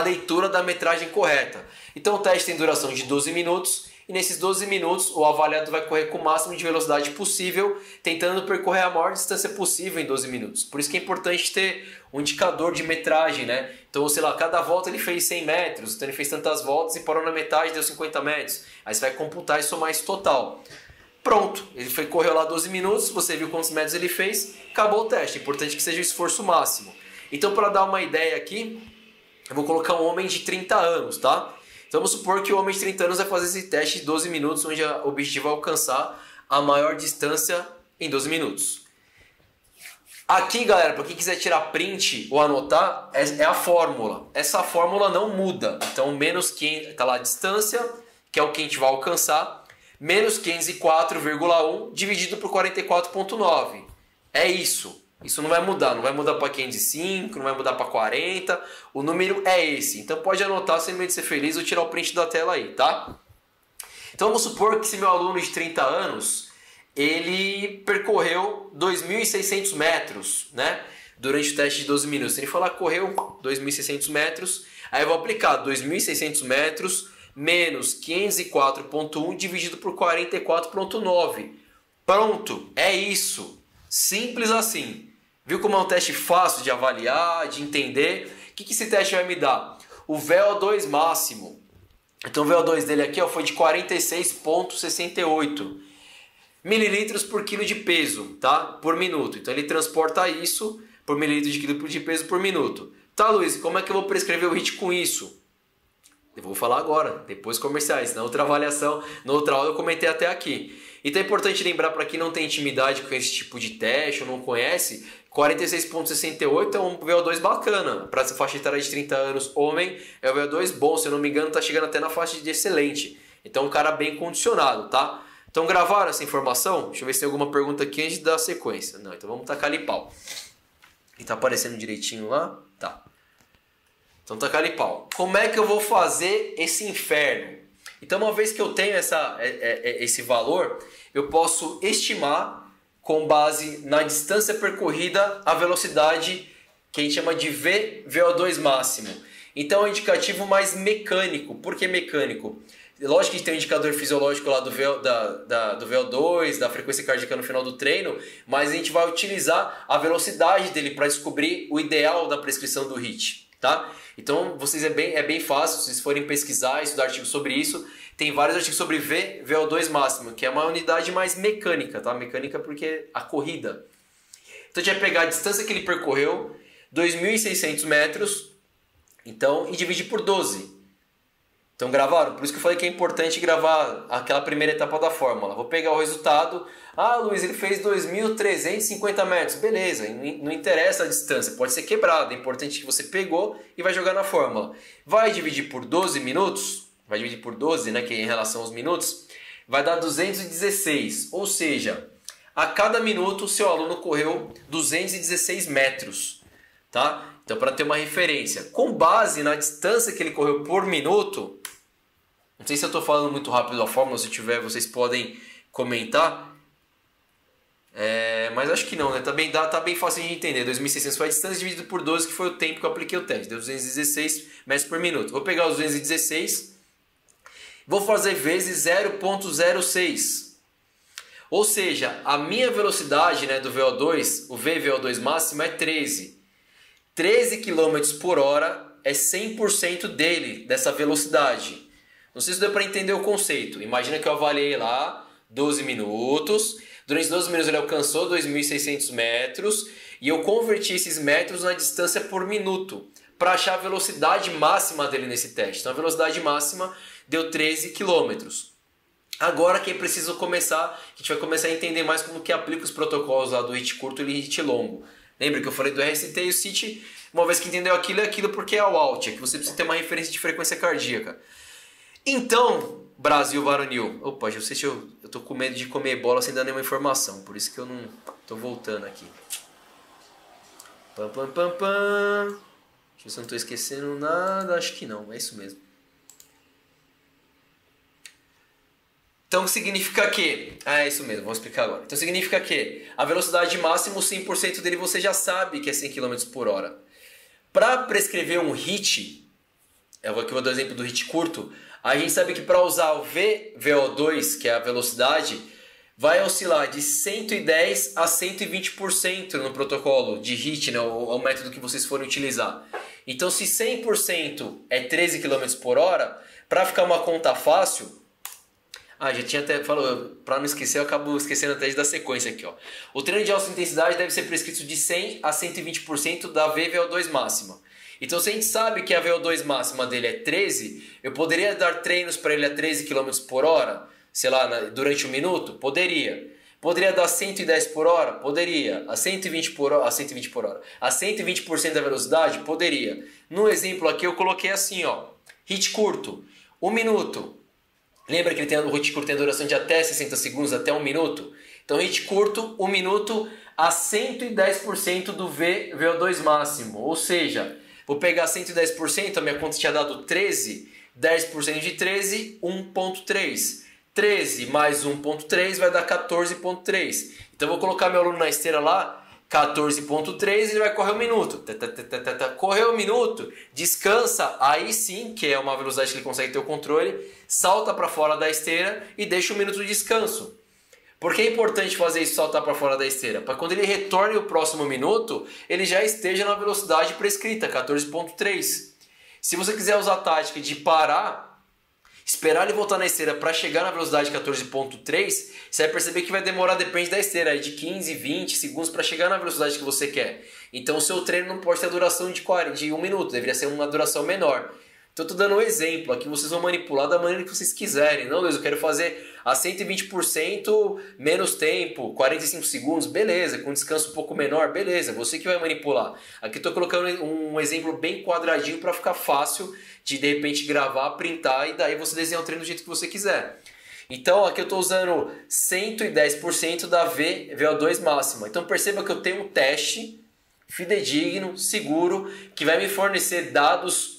leitura da metragem correta. Então, o teste tem duração de 12 minutos e nesses 12 minutos o avaliado vai correr com o máximo de velocidade possível, tentando percorrer a maior distância possível em 12 minutos. Por isso que é importante ter um indicador de metragem, né? Então, sei lá, cada volta ele fez 100 metros, então ele fez tantas voltas e parou na metade, deu 50 metros. Aí você vai computar e somar esse total. Pronto, ele correu lá 12 minutos, você viu quantos metros ele fez, acabou o teste. É importante que seja o esforço máximo. Então, para dar uma ideia aqui, eu vou colocar um homem de 30 anos, tá? Então vamos supor que o homem de 30 anos vai fazer esse teste de 12 minutos, onde o objetivo é alcançar a maior distância em 12 minutos. Aqui, galera, para quem quiser tirar print ou anotar, é a fórmula. Essa fórmula não muda. Então, menos 500, tá lá a distância, que é o que a gente vai alcançar, menos 504,1 dividido por 44,9. É isso. Isso não vai mudar para 505, não vai mudar para 40, o número é esse. Então pode anotar sem medo de ser feliz ou tirar o print da tela aí, tá? Então vamos supor que esse meu aluno de 30 anos, ele percorreu 2.600 metros, né? Durante o teste de 12 minutos. Ele foi lá, correu 2.600 metros, aí eu vou aplicar 2.600 metros menos 504,1 dividido por 44,9. Pronto, é isso. Simples assim. Viu como é um teste fácil de avaliar, de entender? O que esse teste vai me dar? O VO2 máximo. Então o VO2 dele aqui foi de 46,68 mililitros por quilo de peso, tá? Por minuto. Então ele transporta isso por mililitro de quilo de peso por minuto. Tá, Luiz, como é que eu vou prescrever o HIIT com isso? Eu vou falar agora, depois comerciais. Na outra avaliação, na outra aula eu comentei até aqui. Então é importante lembrar para quem não tem intimidade com esse tipo de teste ou não conhece, 46,68 é um VO2 bacana. Para essa faixa etária de 30 anos, homem, é um VO2 bom. Se eu não me engano, está chegando até na faixa de excelente. Então um cara bem condicionado, tá? Então gravaram essa informação? Deixa eu ver se tem alguma pergunta aqui antes de dar sequência. Não, então vamos tacar ali pau. E tá aparecendo direitinho lá? Tá. Então tacar ali pau. Como é que eu vou fazer esse inferno? Então, uma vez que eu tenho esse valor, eu posso estimar, com base na distância percorrida, a velocidade que a gente chama de VO2 máximo. Então, é um indicativo mais mecânico. Por que mecânico? Lógico que a gente tem um indicador fisiológico lá do VO2, da frequência cardíaca no final do treino, mas a gente vai utilizar a velocidade dele para descobrir o ideal da prescrição do HIIT. Tá? Então, é bem fácil, se vocês forem pesquisar, estudar artigos sobre isso, tem vários artigos sobre VO2 máximo, que é uma unidade mais mecânica, tá? Mecânica porque a corrida. Então, a gente vai pegar a distância que ele percorreu, 2.600 metros, então, e dividir por 12. Então gravaram? Por isso que eu falei que é importante gravar aquela primeira etapa da fórmula. Vou pegar o resultado. Ah, Luiz, ele fez 2.350 metros. Beleza, não interessa a distância, pode ser quebrada. É importante que você pegou e vai jogar na fórmula. Vai dividir por 12 minutos, vai dividir por 12, né, que é em relação aos minutos, vai dar 216. Ou seja, a cada minuto o seu aluno correu 216 metros. Tá? Então, para ter uma referência, com base na distância que ele correu por minuto, não sei se eu estou falando muito rápido a fórmula, se tiver vocês podem comentar, mas acho que não, né? Tá bem fácil de entender. 2.600 foi a distância dividido por 12, que foi o tempo que eu apliquei o teste, deu 216 metros por minuto. Vou pegar os 216, vou fazer vezes 0,06. Ou seja, a minha velocidade, né, do VO2, o VO2 máximo é 13. 13 km por hora é 100% dele, dessa velocidade. Não sei se deu para entender o conceito. Imagina que eu avaliei lá 12 minutos. Durante 12 minutos ele alcançou 2.600 metros. E eu converti esses metros na distância por minuto, para achar a velocidade máxima dele nesse teste. Então a velocidade máxima deu 13 km. Agora que é preciso começar, a gente vai começar a entender mais como que aplica os protocolos lá do HIIT curto e HIIT longo. Lembra que eu falei do RST e o CIT? Uma vez que entendeu aquilo, é aquilo porque é o out, é que você precisa ter uma referência de frequência cardíaca. Então, Brasil varonil. Opa, eu sei se eu tô com medo de comer bola sem dar nenhuma informação, por isso que eu não tô voltando aqui. Pam, pam, pam, pam. Deixa eu ver se eu não tô esquecendo nada, acho que não, é isso mesmo. Então significa que... é isso mesmo, vou explicar agora. Então significa que a velocidade máxima, o 100% dele você já sabe que é 100 km por hora. Para prescrever um HIIT, eu vou dar o exemplo do HIIT curto, a gente sabe que para usar o VO2, que é a velocidade, vai oscilar de 110 a 120% no protocolo de HIIT, né, o método que vocês forem utilizar. Então se 100% é 13 km por hora, para ficar uma conta fácil... já tinha até falado, para não esquecer, eu acabo esquecendo até de dar sequência aqui, ó. O treino de alta intensidade deve ser prescrito de 100 a 120% da VO2 máxima. Então, se a gente sabe que a VO2 máxima dele é 13, eu poderia dar treinos para ele a 13 km por hora, sei lá, durante um minuto? Poderia. Poderia dar 110 por hora? Poderia. A 120 por hora, a 120% da velocidade? Poderia. No exemplo aqui eu coloquei assim, ó, HIIT curto, 1 minuto. Lembra que o HIIT curto tem a duração de até 60 segundos, até 1 minuto? Então, HIIT curto, 1 minuto a 110% do VO2 máximo. Ou seja, vou pegar 110%, a minha conta tinha dado 13, 10% de 13, 1.3. 13 mais 1.3 vai dar 14.3. Então, vou colocar meu aluno na esteira lá, 14.3, ele vai correr 1 minuto. Correu 1 minuto, descansa, aí sim, que é uma velocidade que ele consegue ter o controle, salta para fora da esteira e deixa 1 minuto de descanso. Por que é importante fazer isso, saltar para fora da esteira? Para quando ele retorne o próximo minuto, ele já esteja na velocidade prescrita, 14.3. Se você quiser usar a tática de parar, esperar ele voltar na esteira para chegar na velocidade 14.3, você vai perceber que vai demorar, depende da esteira, de 15, 20 segundos para chegar na velocidade que você quer. Então o seu treino não pode ter a duração de 1 minuto, deveria ser uma duração menor. Então eu estou dando um exemplo, aqui vocês vão manipular da maneira que vocês quiserem. Não, Luiz, eu quero fazer a 120% menos tempo, 45 segundos, beleza, com descanso um pouco menor, beleza, você que vai manipular. Aqui estou colocando um exemplo bem quadradinho para ficar fácil de repente gravar, printar e daí você desenhar o treino do jeito que você quiser. Então aqui eu estou usando 110% da VO2 máxima. Então perceba que eu tenho um teste fidedigno, seguro, que vai me fornecer dados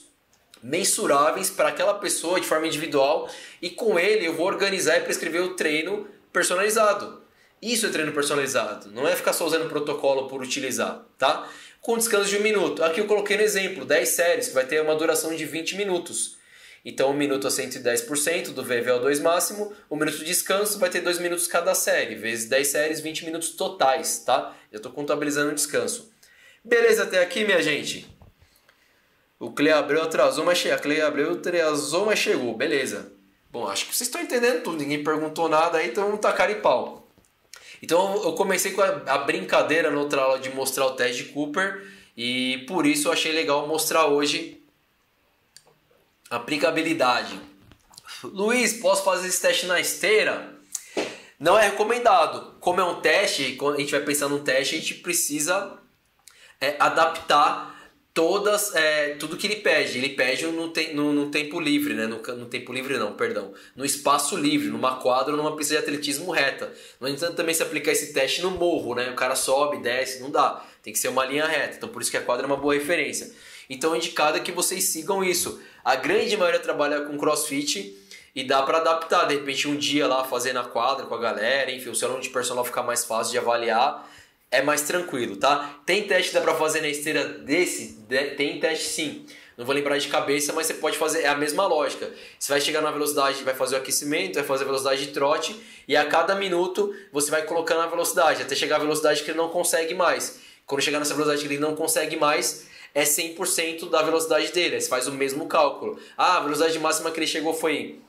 mensuráveis para aquela pessoa de forma individual e com ele eu vou organizar e prescrever o treino personalizado. Isso é treino personalizado, não é ficar só usando protocolo por utilizar, tá? Com descanso de 1 minuto. Aqui eu coloquei no exemplo, 10 séries, que vai ter uma duração de 20 minutos. Então 1 minuto a 110% do VO2 máximo, 1 minuto de descanso, vai ter 2 minutos cada série, vezes 10 séries, 20 minutos totais, tá? Eu estou contabilizando o descanso. Beleza até aqui, minha gente? O Cleabreu atrasou, mas chegou. Beleza. Bom, acho que vocês estão entendendo tudo. Ninguém perguntou nada aí, então tacar e pau. Então eu comecei com a brincadeira na outra aula de mostrar o teste de Cooper. E por isso eu achei legal mostrar hoje Aplicabilidade. Luiz, posso fazer esse teste na esteira? Não é recomendado. Como é um teste, quando a gente vai pensar num teste, a gente precisa adaptar tudo que ele pede. Ele pede no tempo livre, né? No tempo livre não, perdão. No espaço livre, numa quadra ou numa pista de atletismo reta. Não adianta também se aplicar esse teste no morro, né? O cara sobe, desce, não dá. Tem que ser uma linha reta. Então por isso que a quadra é uma boa referência. Então é indicado que vocês sigam isso. A grande maioria trabalha com CrossFit e dá para adaptar. De repente um dia lá fazer na quadra com a galera, enfim, o seu aluno de personal fica mais fácil de avaliar. É mais tranquilo, tá? Tem teste que dá pra fazer na esteira desse? Tem teste sim. Não vou lembrar de cabeça, mas você pode fazer, é a mesma lógica. Você vai chegar na velocidade, vai fazer o aquecimento, vai fazer a velocidade de trote e a cada minuto você vai colocando a velocidade, até chegar à velocidade que ele não consegue mais. Quando chegar nessa velocidade que ele não consegue mais, é 100% da velocidade dele. Aí você faz o mesmo cálculo. Ah, a velocidade máxima que ele chegou foi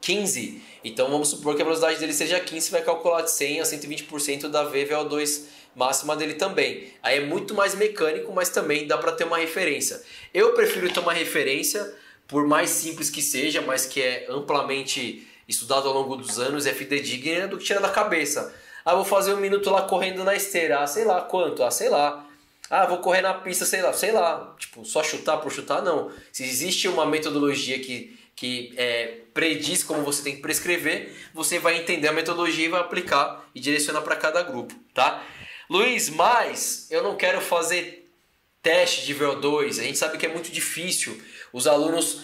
15, então vamos supor que a velocidade dele seja 15, você vai calcular de 100 a 120% da VVO2 máxima dele também. Aí é muito mais mecânico, mas também dá para ter uma referência. Eu prefiro ter uma referência, por mais simples que seja, mas que é amplamente estudado ao longo dos anos, é fidedigna, do que tirar da cabeça. Ah, vou fazer 1 minuto lá correndo na esteira, sei lá quanto, sei lá. Ah, vou correr na pista, sei lá. Tipo, só chutar por chutar, não. Se existe uma metodologia que prediz como você tem que prescrever, você vai entender a metodologia e vai aplicar e direcionar para cada grupo, tá? Luiz, mas eu não quero fazer teste de VO2, a gente sabe que é muito difícil os alunos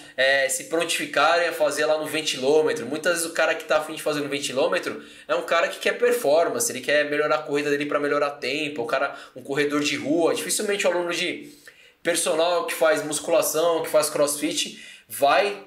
se prontificarem a fazer lá no ventilômetro. Muitas vezes o cara que está a fim de fazer no ventilômetro é um cara que quer performance, ele quer melhorar a corrida dele para melhorar tempo, um corredor de rua. Dificilmente o aluno de personal que faz musculação, que faz crossfit, vai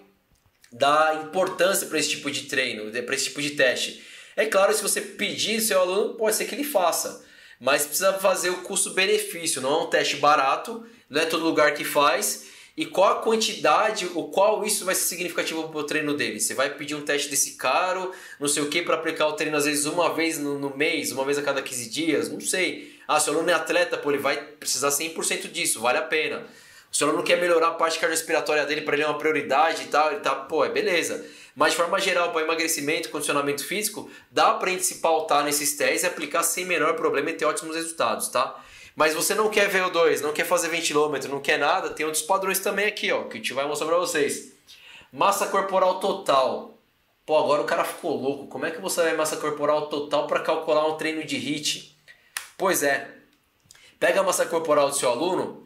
dar importância para esse tipo de treino, para esse tipo de teste. É claro, se você pedir seu aluno, pode ser que ele faça, mas precisa fazer o custo-benefício. Não é um teste barato, não é todo lugar que faz. E qual a quantidade, ou qual isso vai ser significativo para o treino dele? Você vai pedir um teste desse caro, não sei o que, para aplicar o treino às vezes uma vez no mês, uma vez a cada 15 dias, não sei. Ah, seu aluno é atleta, pô, ele vai precisar 100% disso, vale a pena. O seu aluno quer melhorar a parte cardiorrespiratória dele, para ele é uma prioridade e tal, ele tá, pô, é beleza. Mas de forma geral, para emagrecimento, condicionamento físico, dá para a gente se pautar nesses testes e aplicar sem menor problema e ter ótimos resultados, tá? Mas você não quer VO2, não quer fazer ventilômetro, não quer nada, tem outros padrões também aqui, ó, que a gente vai mostrar para vocês. Massa corporal total. Pô, agora o cara ficou louco. Como é que você vai massa corporal total para calcular um treino de HIIT? Pois é. Pega a massa corporal do seu aluno,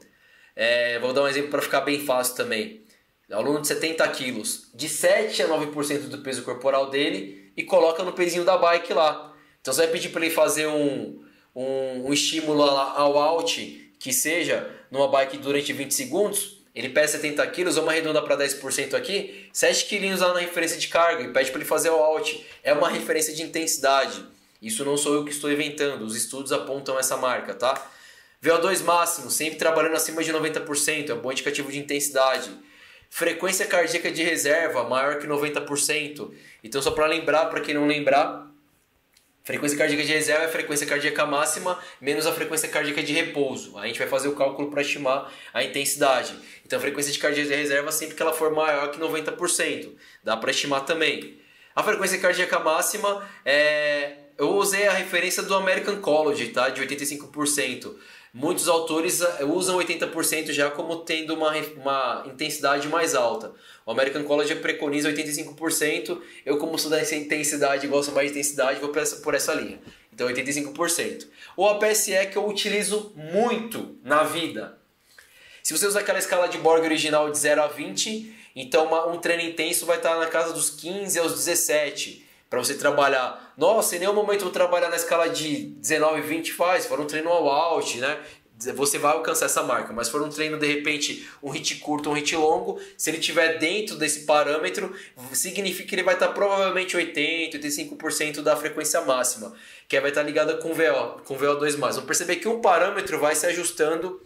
vou dar um exemplo para ficar bem fácil também. Aluno de 70 quilos, de 7 a 9% do peso corporal dele e coloca no pezinho da bike lá. Então você vai pedir para ele fazer um estímulo ao out, que seja numa bike durante 20 segundos, ele pesa 70 quilos, vamos arredondar para 10% aqui, 7 quilinhos lá na referência de carga, e pede para ele fazer o out. É uma referência de intensidade. Isso não sou eu que estou inventando, os estudos apontam essa marca, tá? VO2 máximo, sempre trabalhando acima de 90%, é um bom indicativo de intensidade. Frequência cardíaca de reserva, maior que 90%. Então, só para lembrar, para quem não lembrar, frequência cardíaca de reserva é a frequência cardíaca máxima menos a frequência cardíaca de repouso. A gente vai fazer o cálculo para estimar a intensidade. Então, a frequência de cardíaca de reserva sempre que ela for maior que 90%. Dá para estimar também. A frequência cardíaca máxima, eu usei a referência do American College, tá? De 85%. Muitos autores usam 80% já como tendo uma intensidade mais alta. O American College preconiza 85%. Eu, como sou dessa intensidade, gosto mais de intensidade, vou por essa linha. Então, 85%. O APSE que eu utilizo muito na vida. Se você usar aquela escala de Borg original de 0 a 20, então um treino intenso vai estar na casa dos 15 aos 17. Para você trabalhar, nossa, em nenhum momento eu vou trabalhar na escala de 19, 20 faz, se for um treino all out, né? Você vai alcançar essa marca, mas se for um treino de repente, um HIIT curto, um HIIT longo, se ele estiver dentro desse parâmetro, significa que ele vai estar provavelmente 80, 85% da frequência máxima, que vai estar ligada com VO2+. Vamos perceber que um parâmetro vai se ajustando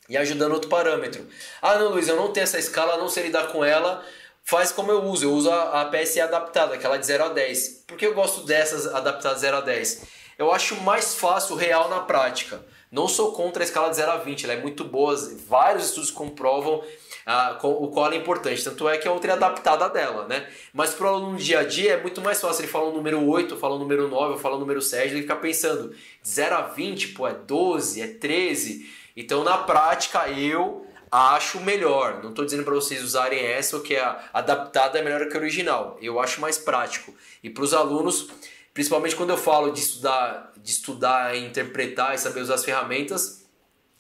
e ajudando outro parâmetro. Ah não, Luiz, eu não tenho essa escala, não sei lidar com ela. Faz como eu uso a PSE adaptada, aquela de 0 a 10. Por que eu gosto dessas adaptadas de 0 a 10? Eu acho mais fácil real na prática. Não sou contra a escala de 0 a 20, ela é muito boa, vários estudos comprovam o qual é importante. Tanto é que a outra é adaptada dela, né? Mas para o aluno no dia a dia é muito mais fácil ele falar o número 8, falar o número 9, falar o número 7, ele ficar pensando de 0 a 20, pô, é 12, é 13. Então na prática eu acho melhor. Não estou dizendo para vocês usarem essa ou que a adaptada é melhor que a original. Eu acho mais prático. E para os alunos, principalmente quando eu falo de estudar, interpretar e saber usar as ferramentas,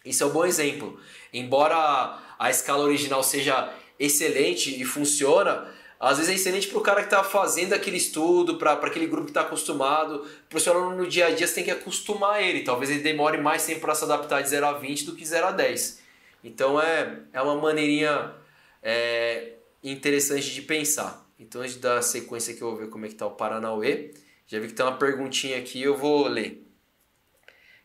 isso é um bom exemplo. Embora a escala original seja excelente e funciona, às vezes é excelente para o cara que está fazendo aquele estudo, para aquele grupo que está acostumado. Para o seu aluno no dia a dia você tem que acostumar ele. Talvez ele demore mais tempo para se adaptar de 0 a 20 do que 0 a 10. Então é uma maneirinha interessante de pensar. Então antes de dar a sequência aqui eu vou ver como é que está o Paranauê. Já vi que tem uma perguntinha aqui, eu vou ler.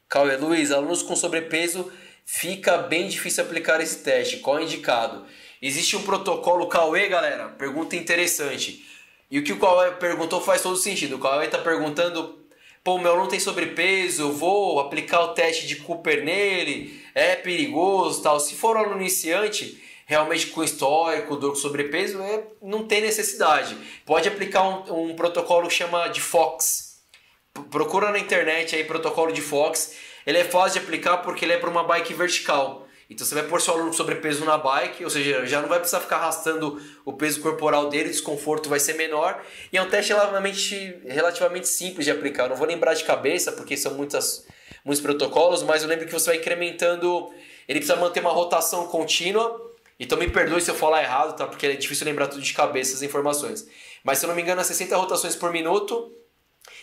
Cauê Luiz, alunos com sobrepeso, fica bem difícil aplicar esse teste. Qual é indicado? Existe um protocolo Cauê, galera? Pergunta interessante. E o que o Cauê perguntou faz todo sentido. O Cauê está perguntando, pô, meu aluno tem sobrepeso, eu vou aplicar o teste de Cooper nele, é perigoso tal. Se for um aluno iniciante, realmente com histórico, dor com sobrepeso, não tem necessidade. Pode aplicar um protocolo que chama de Fox. Procura na internet aí protocolo de Fox. Ele é fácil de aplicar porque ele é para uma bike vertical. Então você vai pôr seu aluno com sobrepeso na bike, ou seja, já não vai precisar ficar arrastando o peso corporal dele, o desconforto vai ser menor. E é um teste relativamente simples de aplicar. Eu não vou lembrar de cabeça porque são muitos protocolos, mas eu lembro que você vai incrementando. Ele precisa manter uma rotação contínua. Então me perdoe se eu falar errado, tá? Porque é difícil lembrar tudo de cabeça as informações. Mas se eu não me engano é 60 rotações por minuto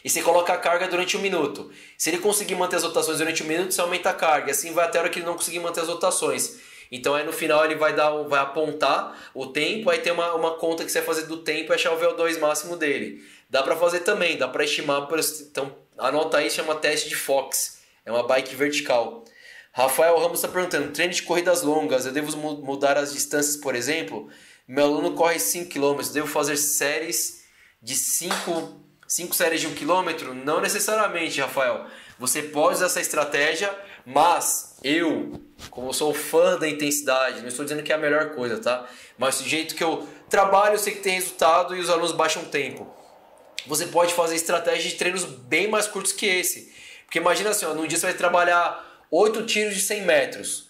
e você coloca a carga durante 1 minuto. Se ele conseguir manter as rotações durante 1 minuto, você aumenta a carga. E assim vai até a hora que ele não conseguir manter as rotações. Então aí no final ele vai apontar o tempo, aí tem uma conta que você vai fazer do tempo e achar o VO2 máximo dele. Dá pra fazer também, dá pra estimar. Então anota aí, chama teste de Fox. É uma bike vertical. Rafael Ramos está perguntando, treino de corridas longas, eu devo mudar as distâncias, por exemplo? Meu aluno corre 5 km, devo fazer séries de 5 séries de 1 km? Não necessariamente, Rafael. Você pode usar essa estratégia, mas eu, como sou fã da intensidade, não estou dizendo que é a melhor coisa, tá? Mas do jeito que eu trabalho, eu sei que tem resultado e os alunos baixam tempo. Você pode fazer estratégias de treinos bem mais curtos que esse. Porque imagina assim, num dia você vai trabalhar 8 tiros de 100 metros.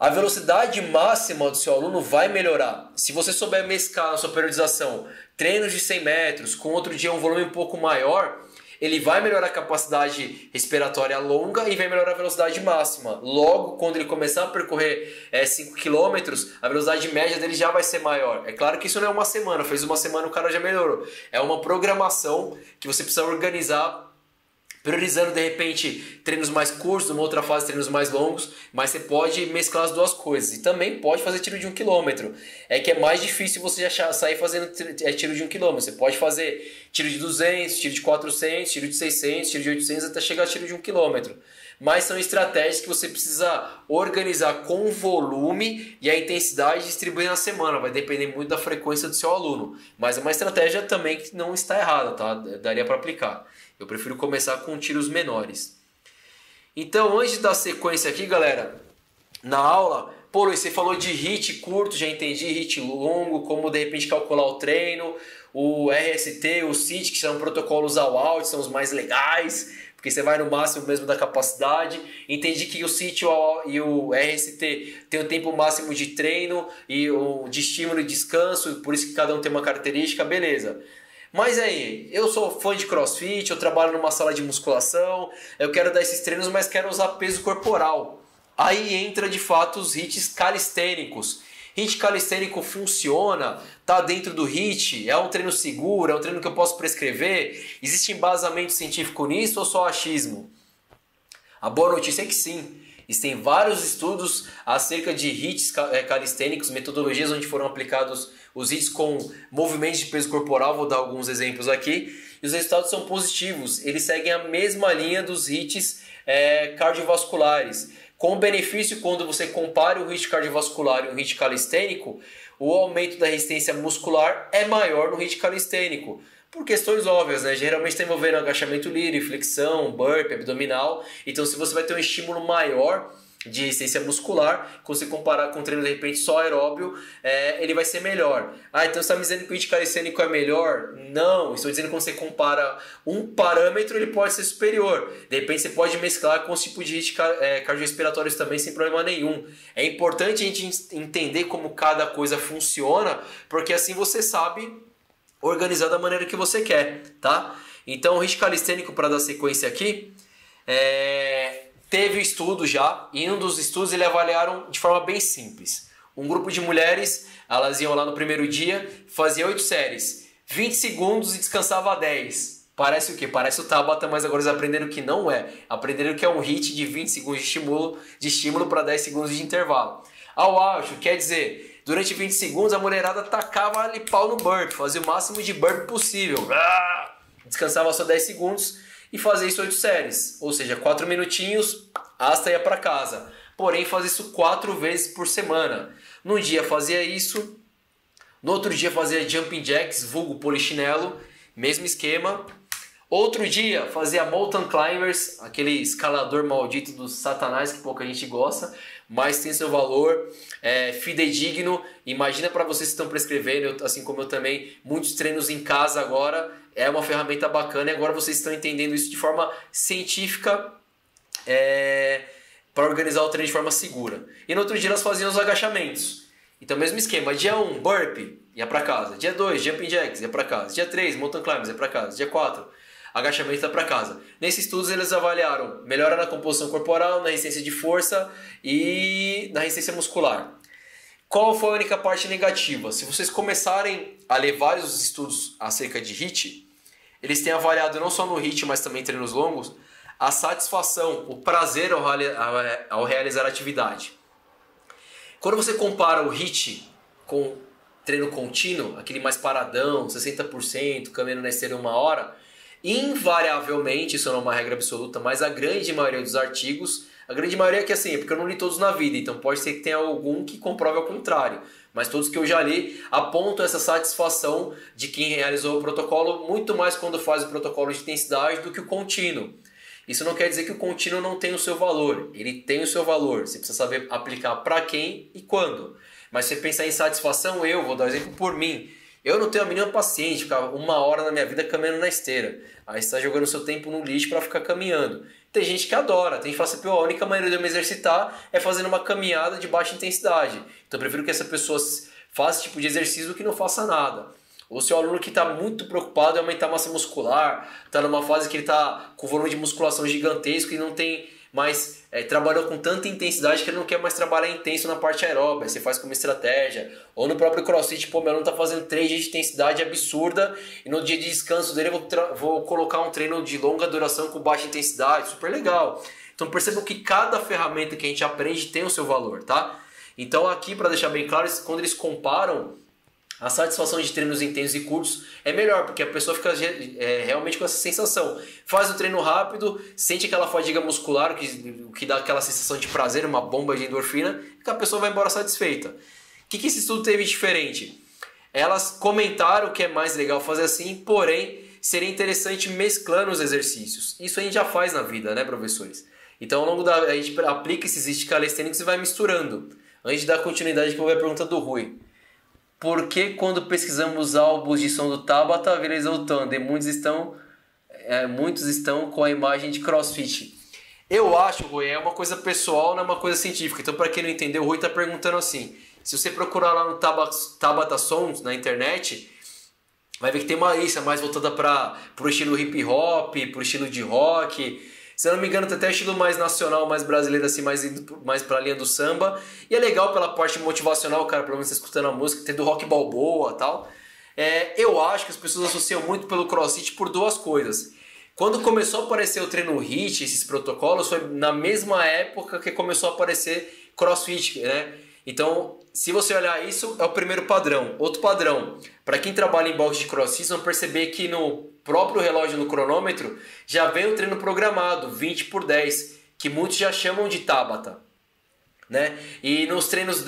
A velocidade máxima do seu aluno vai melhorar. Se você souber mesclar na sua periodização treinos de 100 metros com outro dia um volume um pouco maior, ele vai melhorar a capacidade respiratória longa e vai melhorar a velocidade máxima. Logo, quando ele começar a percorrer 5 km, a velocidade média dele já vai ser maior. É claro que isso não é uma semana, fez uma semana o cara já melhorou. É uma programação que você precisa organizar, priorizando de repente treinos mais curtos, numa outra fase treinos mais longos, mas você pode mesclar as duas coisas. E também pode fazer tiro de 1 km. É que é mais difícil você sair fazendo tiro de 1 km. Você pode fazer tiro de 200, tiro de 400, tiro de 600, tiro de 800 até chegar a tiro de 1 km. Mas são estratégias que você precisa organizar com o volume e a intensidade distribuir na semana. Vai depender muito da frequência do seu aluno. Mas é uma estratégia também que não está errada, tá? Daria para aplicar. Eu prefiro começar com tiros menores. Então, antes da sequência aqui, galera, na aula, pô, Luiz, você falou de HIIT curto, já entendi, HIIT longo, como de repente calcular o treino, o RST, o CIT, que são protocolos all-out, são os mais legais, porque você vai no máximo mesmo da capacidade. Entendi que o CIT e o RST tem o tempo máximo de treino e o de estímulo e descanso, por isso que cada um tem uma característica, beleza. Mas aí, eu sou fã de CrossFit, eu trabalho numa sala de musculação, eu quero dar esses treinos, mas quero usar peso corporal. Aí entra de fato os HIITs calistênicos. HIIT calistênico funciona, tá dentro do HIIT, é um treino seguro, é um treino que eu posso prescrever? Existe embasamento científico nisso ou só achismo? A boa notícia é que sim. Existem vários estudos acerca de HIITs calistênicos, metodologias onde foram aplicados os HIITs com movimentos de peso corporal. Vou dar alguns exemplos aqui. E os resultados são positivos. Eles seguem a mesma linha dos HIITs cardiovasculares. Com benefício, quando você compara o HIIT cardiovascular e o HIIT calistênico, o aumento da resistência muscular é maior no HIIT calistênico. Por questões óbvias, né? Geralmente está envolvendo agachamento livre, flexão, burpee, abdominal. Então, se você vai ter um estímulo maior de resistência muscular. Quando você comparar com um treino de repente só aeróbio, ele vai ser melhor. Ah, então você está me dizendo que o HIIT calisthênico é melhor? Não, estou dizendo que quando você compara um parâmetro, ele pode ser superior. De repente você pode mesclar com os tipos de HIIT cardiorrespiratórios também sem problema nenhum. É importante a gente entender como cada coisa funciona, porque assim você sabe organizar da maneira que você quer, tá? Então o HIIT calistênico, para dar sequência aqui, teve estudo já, e em um dos estudos eles avaliaram de forma bem simples. Um grupo de mulheres, elas iam lá no primeiro dia, fazia 8 séries, 20 segundos e descansava 10. Parece o quê? Parece o Tabata, mas agora eles aprenderam que não é. Aprenderam que é um HIIT de 20 segundos de estímulo para 10 segundos de intervalo. Ao auge, quer dizer, durante 20 segundos a mulherada tacava ali pau no burp, fazia o máximo de burp possível. Descansava só 10 segundos e fazia isso 8 séries. Ou seja, 4 minutinhos, hasta ia para casa. Porém, fazia isso 4 vezes por semana. Num dia fazia isso, no outro dia fazia jumping jacks, vulgo polichinelo, mesmo esquema. Outro dia fazia mountain climbers, aquele escalador maldito do satanás que pouca gente gosta, mas tem seu valor, fidedigno. Imagina para vocês que estão prescrevendo, assim como eu também, muitos treinos em casa agora, é uma ferramenta bacana e agora vocês estão entendendo isso de forma científica, para organizar o treino de forma segura. E no outro dia elas faziam os agachamentos. Então mesmo esquema, dia 1, burpee, ia para casa. Dia 2, jumping jacks, ia para casa. Dia 3, mountain climbers, ia para casa. Dia 4, agachamento, ia para casa. Nesses estudos eles avaliaram melhora na composição corporal, na resistência de força e na resistência muscular. Qual foi a única parte negativa? Se vocês começarem a ler vários estudos acerca de HIIT, eles têm avaliado não só no HIIT, mas também em treinos longos, a satisfação, o prazer ao realizar a atividade. Quando você compara o HIIT com treino contínuo, aquele mais paradão, 60%, caminhando na esteira 1 hora, invariavelmente, isso não é uma regra absoluta, mas a grande maioria dos artigos, a grande maioria é que assim, é porque eu não li todos na vida, então pode ser que tenha algum que comprove ao contrário, mas todos que eu já li apontam essa satisfação de quem realizou o protocolo, muito mais quando faz o protocolo de intensidade do que o contínuo. Isso não quer dizer que o contínuo não tem o seu valor, ele tem o seu valor, você precisa saber aplicar para quem e quando. Mas se você pensar em satisfação, eu vou dar um exemplo por mim. Eu não tenho a mínima paciência de ficar 1 hora na minha vida caminhando na esteira. Aí você está jogando seu tempo no lixo para ficar caminhando. Tem gente que adora, tem gente que fala assim, a única maneira de eu me exercitar é fazendo uma caminhada de baixa intensidade. Então eu prefiro que essa pessoa faça esse tipo de exercício do que não faça nada. Ou se o aluno que está muito preocupado em aumentar a massa muscular, está numa fase que ele está com volume de musculação gigantesco e não tem mais, trabalhou com tanta intensidade que ele não quer mais trabalhar intenso na parte aeróbica, você faz como estratégia. Ou no próprio CrossFit, meu aluno está fazendo 3 dias de intensidade absurda e no dia de descanso dele eu vou colocar um treino de longa duração com baixa intensidade, super legal. Então percebam que cada ferramenta que a gente aprende tem o seu valor, tá? Então aqui, para deixar bem claro, quando eles comparam, a satisfação de treinos intensos e curtos é melhor, porque a pessoa fica realmente com essa sensação. Faz o treino rápido, sente aquela fadiga muscular, o que dá aquela sensação de prazer, uma bomba de endorfina, e a pessoa vai embora satisfeita. O que esse estudo teve diferente? Elas comentaram que é mais legal fazer assim, porém seria interessante mesclando os exercícios. Isso a gente já faz na vida, né, professores? Então ao longo a gente aplica esses HIIT calistênicos e vai misturando. Antes de dar continuidade, que eu vou ver a pergunta do Rui. Por que quando pesquisamos álbuns de som do Tabata, viralizou o Thunder? Muitos estão com a imagem de CrossFit. Eu acho, Rui, é uma coisa pessoal, não é uma coisa científica. Então, para quem não entendeu, o Rui está perguntando assim. Se você procurar lá no Tabata Sons na internet, vai ver que tem uma lista mais voltada para o estilo hip hop, para o estilo de rock. Se eu não me engano, tem até estilo mais nacional, mais brasileiro, assim, mais pra linha do samba. E é legal pela parte motivacional, cara, pelo menos você escutando a música, tem do rock balboa e tal. Eu acho que as pessoas associam muito pelo CrossFit por 2 coisas. Quando começou a aparecer o treino HIIT, esses protocolos, foi na mesma época que começou a aparecer CrossFit, né? Então, se você olhar isso, é o primeiro padrão. Outro padrão, para quem trabalha em box de CrossFit, vão perceber que no próprio relógio, no cronômetro, já vem o treino programado, 20 por 10, que muitos já chamam de Tabata, né? E nos treinos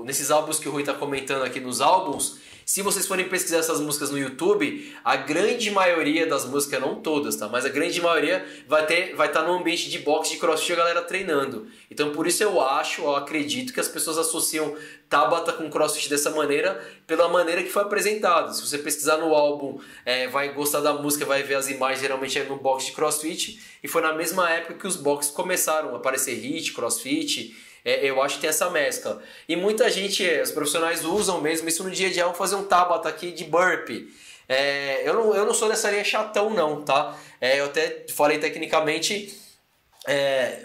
nesses álbuns que o Rui está comentando aqui, nos álbuns, Se vocês forem pesquisar essas músicas no YouTube, a grande maioria das músicas, não todas, tá? Mas a grande maioria vai estar no ambiente de boxe, de crossfit, a galera treinando. Então por isso eu acredito que as pessoas associam Tabata com crossfit dessa maneira, pela maneira que foi apresentado. Se você pesquisar no álbum, vai gostar da música, vai ver as imagens, geralmente é no boxe de crossfit. E foi na mesma época que os boxes começaram a aparecer HIIT, crossfit. Eu acho que tem essa mescla. E muita gente, os profissionais usam mesmo isso no dia a dia. Vamos fazer um Tabata aqui de burpee. Eu não sou dessa linha chatão não, tá? Eu até falei tecnicamente,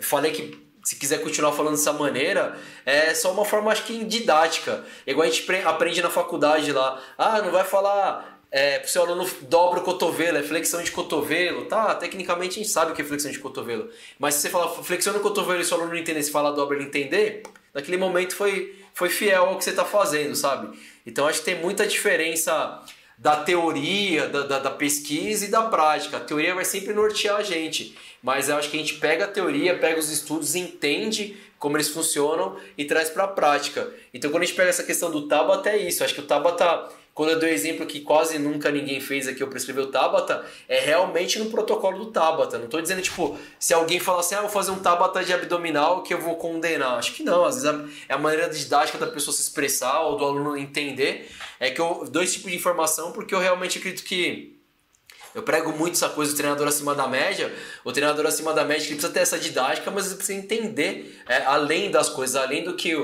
falei que se quiser continuar falando dessa maneira, é só uma forma, acho que didática. Igual a gente aprende na faculdade lá. Não vai falar... pro seu aluno dobra o cotovelo, é flexão de cotovelo, tá? Tecnicamente a gente sabe o que é flexão de cotovelo. Mas se você falar flexiona o cotovelo e seu aluno não entender, se fala dobra ele entender, naquele momento foi fiel ao que você está fazendo, sabe? Então acho que tem muita diferença da teoria, da pesquisa e da prática. A teoria vai sempre nortear a gente, mas eu acho que a gente pega a teoria, pega os estudos, entende como eles funcionam e traz para a prática. Então quando a gente pega essa questão do Tabata, é isso. Acho que o Tabata, quando eu dou exemplo que quase nunca ninguém fez aqui, eu prescrevi o Tabata, é realmente no protocolo do Tabata. Não estou dizendo, tipo, se alguém falar assim, vou fazer um Tabata de abdominal que eu vou condenar. Acho que não, às vezes é a maneira didática da pessoa se expressar ou do aluno entender. É que eu dou esse tipo de informação porque eu realmente acredito que eu prego muito essa coisa do treinador acima da média. O treinador acima da média ele precisa ter essa didática, mas ele precisa entender além das coisas, além do que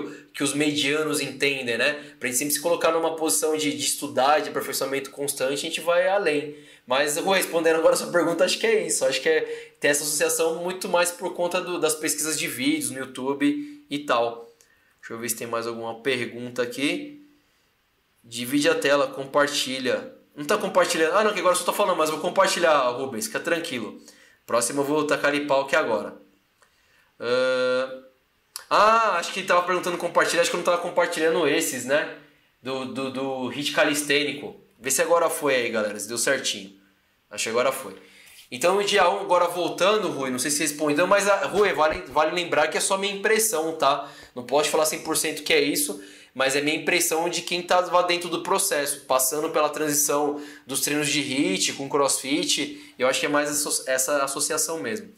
os medianos entendem, né? Pra gente sempre se colocar numa posição de estudar, de aperfeiçoamento constante, a gente vai além. Mas, respondendo agora a sua pergunta, acho que é isso. Acho que tem essa associação muito mais por conta das pesquisas de vídeos no YouTube e tal. Deixa eu ver se tem mais alguma pergunta aqui. Divide a tela, compartilha. Não tá compartilhando. Não, que agora eu só tô falando, mas vou compartilhar, Rubens, fica tranquilo. Próximo eu vou tacar ali pau aqui agora. Acho que ele tava perguntando compartilhar, acho que eu não tava compartilhando esses, né? Do HIIT calistênico. Vê se agora foi aí, galera, se deu certinho. Acho que agora foi. Então no dia 1, agora voltando, Rui, não sei se respondeu, mas, Rui, vale lembrar que é só minha impressão, tá? Não pode falar 100% que é isso, mas é minha impressão de quem estava dentro do processo, passando pela transição dos treinos de HIIT com CrossFit. Eu acho que é mais essa associação mesmo.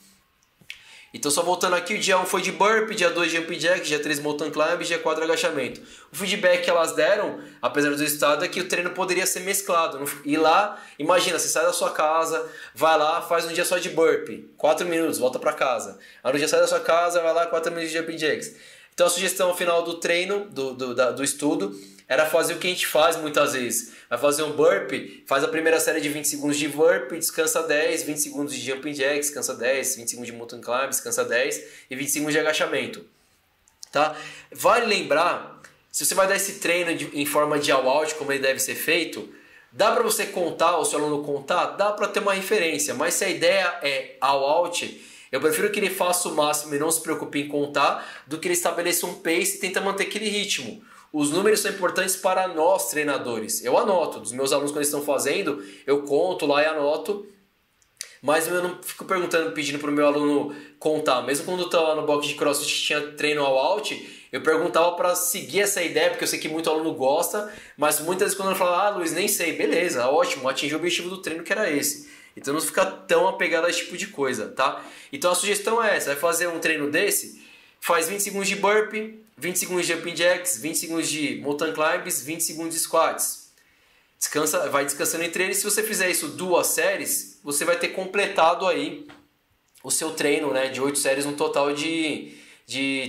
Então só voltando aqui, o dia 1 foi de burpee, dia 2 jump jack, dia 3 mountain climb, dia 4 agachamento. O feedback que elas deram, apesar do resultado, é que o treino poderia ser mesclado. E lá, imagina, você sai da sua casa, vai lá, faz um dia só de burpee, 4 minutos, volta para casa. Aí no dia sai da sua casa, vai lá, 4 minutos de jump jacks. Então a sugestão final do treino, do estudo, era fazer o que a gente faz muitas vezes. Vai fazer um burpee, faz a primeira série de 20 segundos de burpee, descansa 10, 20 segundos de jumping jack, descansa 10, 20 segundos de mountain climb, descansa 10 e 20 segundos de agachamento. Tá? Vale lembrar, se você vai dar esse treino em forma de all-out, como ele deve ser feito, dá para você contar, o seu aluno contar, dá para ter uma referência, mas se a ideia é all-out, eu prefiro que ele faça o máximo e não se preocupe em contar, do que ele estabeleça um pace e tenta manter aquele ritmo. Os números são importantes para nós, treinadores. Eu anoto, dos meus alunos quando eles estão fazendo, eu conto lá e anoto, mas eu não fico pedindo para o meu aluno contar. Mesmo quando eu estava lá no box de CrossFit que tinha treino all-out, eu perguntava para seguir essa ideia, porque eu sei que muito aluno gosta, mas muitas vezes quando eu falo, Luiz, nem sei, beleza, ótimo, atingi o objetivo do treino que era esse. Então não fica tão apegado a esse tipo de coisa, tá? Então a sugestão é essa, vai fazer um treino desse, faz 20 segundos de burpee, 20 segundos de jumping jacks, 20 segundos de mountain climbs, 20 segundos de squats. Vai descansando entre eles. Se você fizer isso 2 séries, você vai ter completado aí o seu treino, né, de 8 séries no total de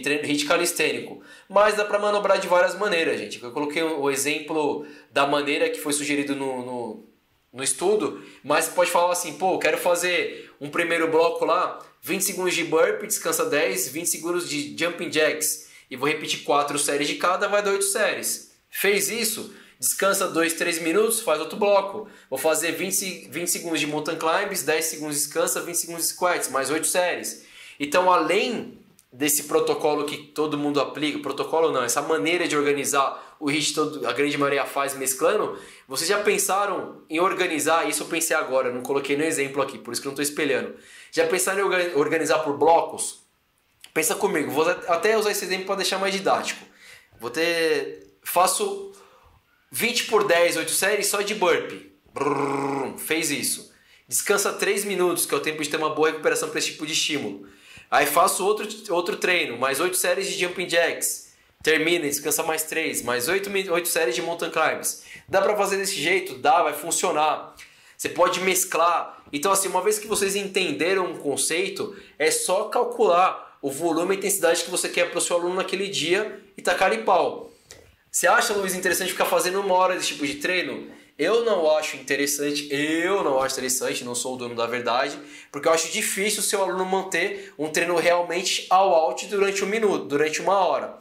treino HIIT calistênico. Mas dá para manobrar de várias maneiras, gente. Eu coloquei o exemplo da maneira que foi sugerido no estudo, mas você pode falar assim, eu quero fazer um primeiro bloco lá, 20 segundos de burpee, descansa 10, 20 segundos de jumping jacks, e vou repetir 4 séries de cada, vai dar 8 séries. Fez isso, descansa 2, 3 minutos, faz outro bloco. Vou fazer 20 segundos de mountain climbs, 10 segundos descansa, 20 segundos de squats, mais 8 séries. Então, além desse protocolo que todo mundo aplica, protocolo não, essa maneira de organizar o HIIT, a grande maioria faz mesclando, vocês já pensaram em organizar, isso eu pensei agora, não coloquei no exemplo aqui, por isso que eu não estou espelhando. Já pensaram em organizar por blocos? Pensa comigo, vou até usar esse exemplo para deixar mais didático. Faço 20 por 10, 8 séries só de burpee. Brrr, fez isso. Descansa 3 minutos, que é o tempo de ter uma boa recuperação para esse tipo de estímulo. Aí faço outro treino, mais 8 séries de jumping jacks. Termina, descansa mais 3, mais 8 séries de mountain climbs. Dá para fazer desse jeito? Dá, vai funcionar. Você pode mesclar. Então, assim, uma vez que vocês entenderam um conceito, é só calcular o volume e a intensidade que você quer para o seu aluno naquele dia e tacar-lhe pau. Você acha, Luiz, interessante ficar fazendo 1 hora desse tipo de treino? Eu não acho interessante, não sou o dono da verdade, porque eu acho difícil o seu aluno manter um treino realmente all out durante 1 minuto, durante 1 hora.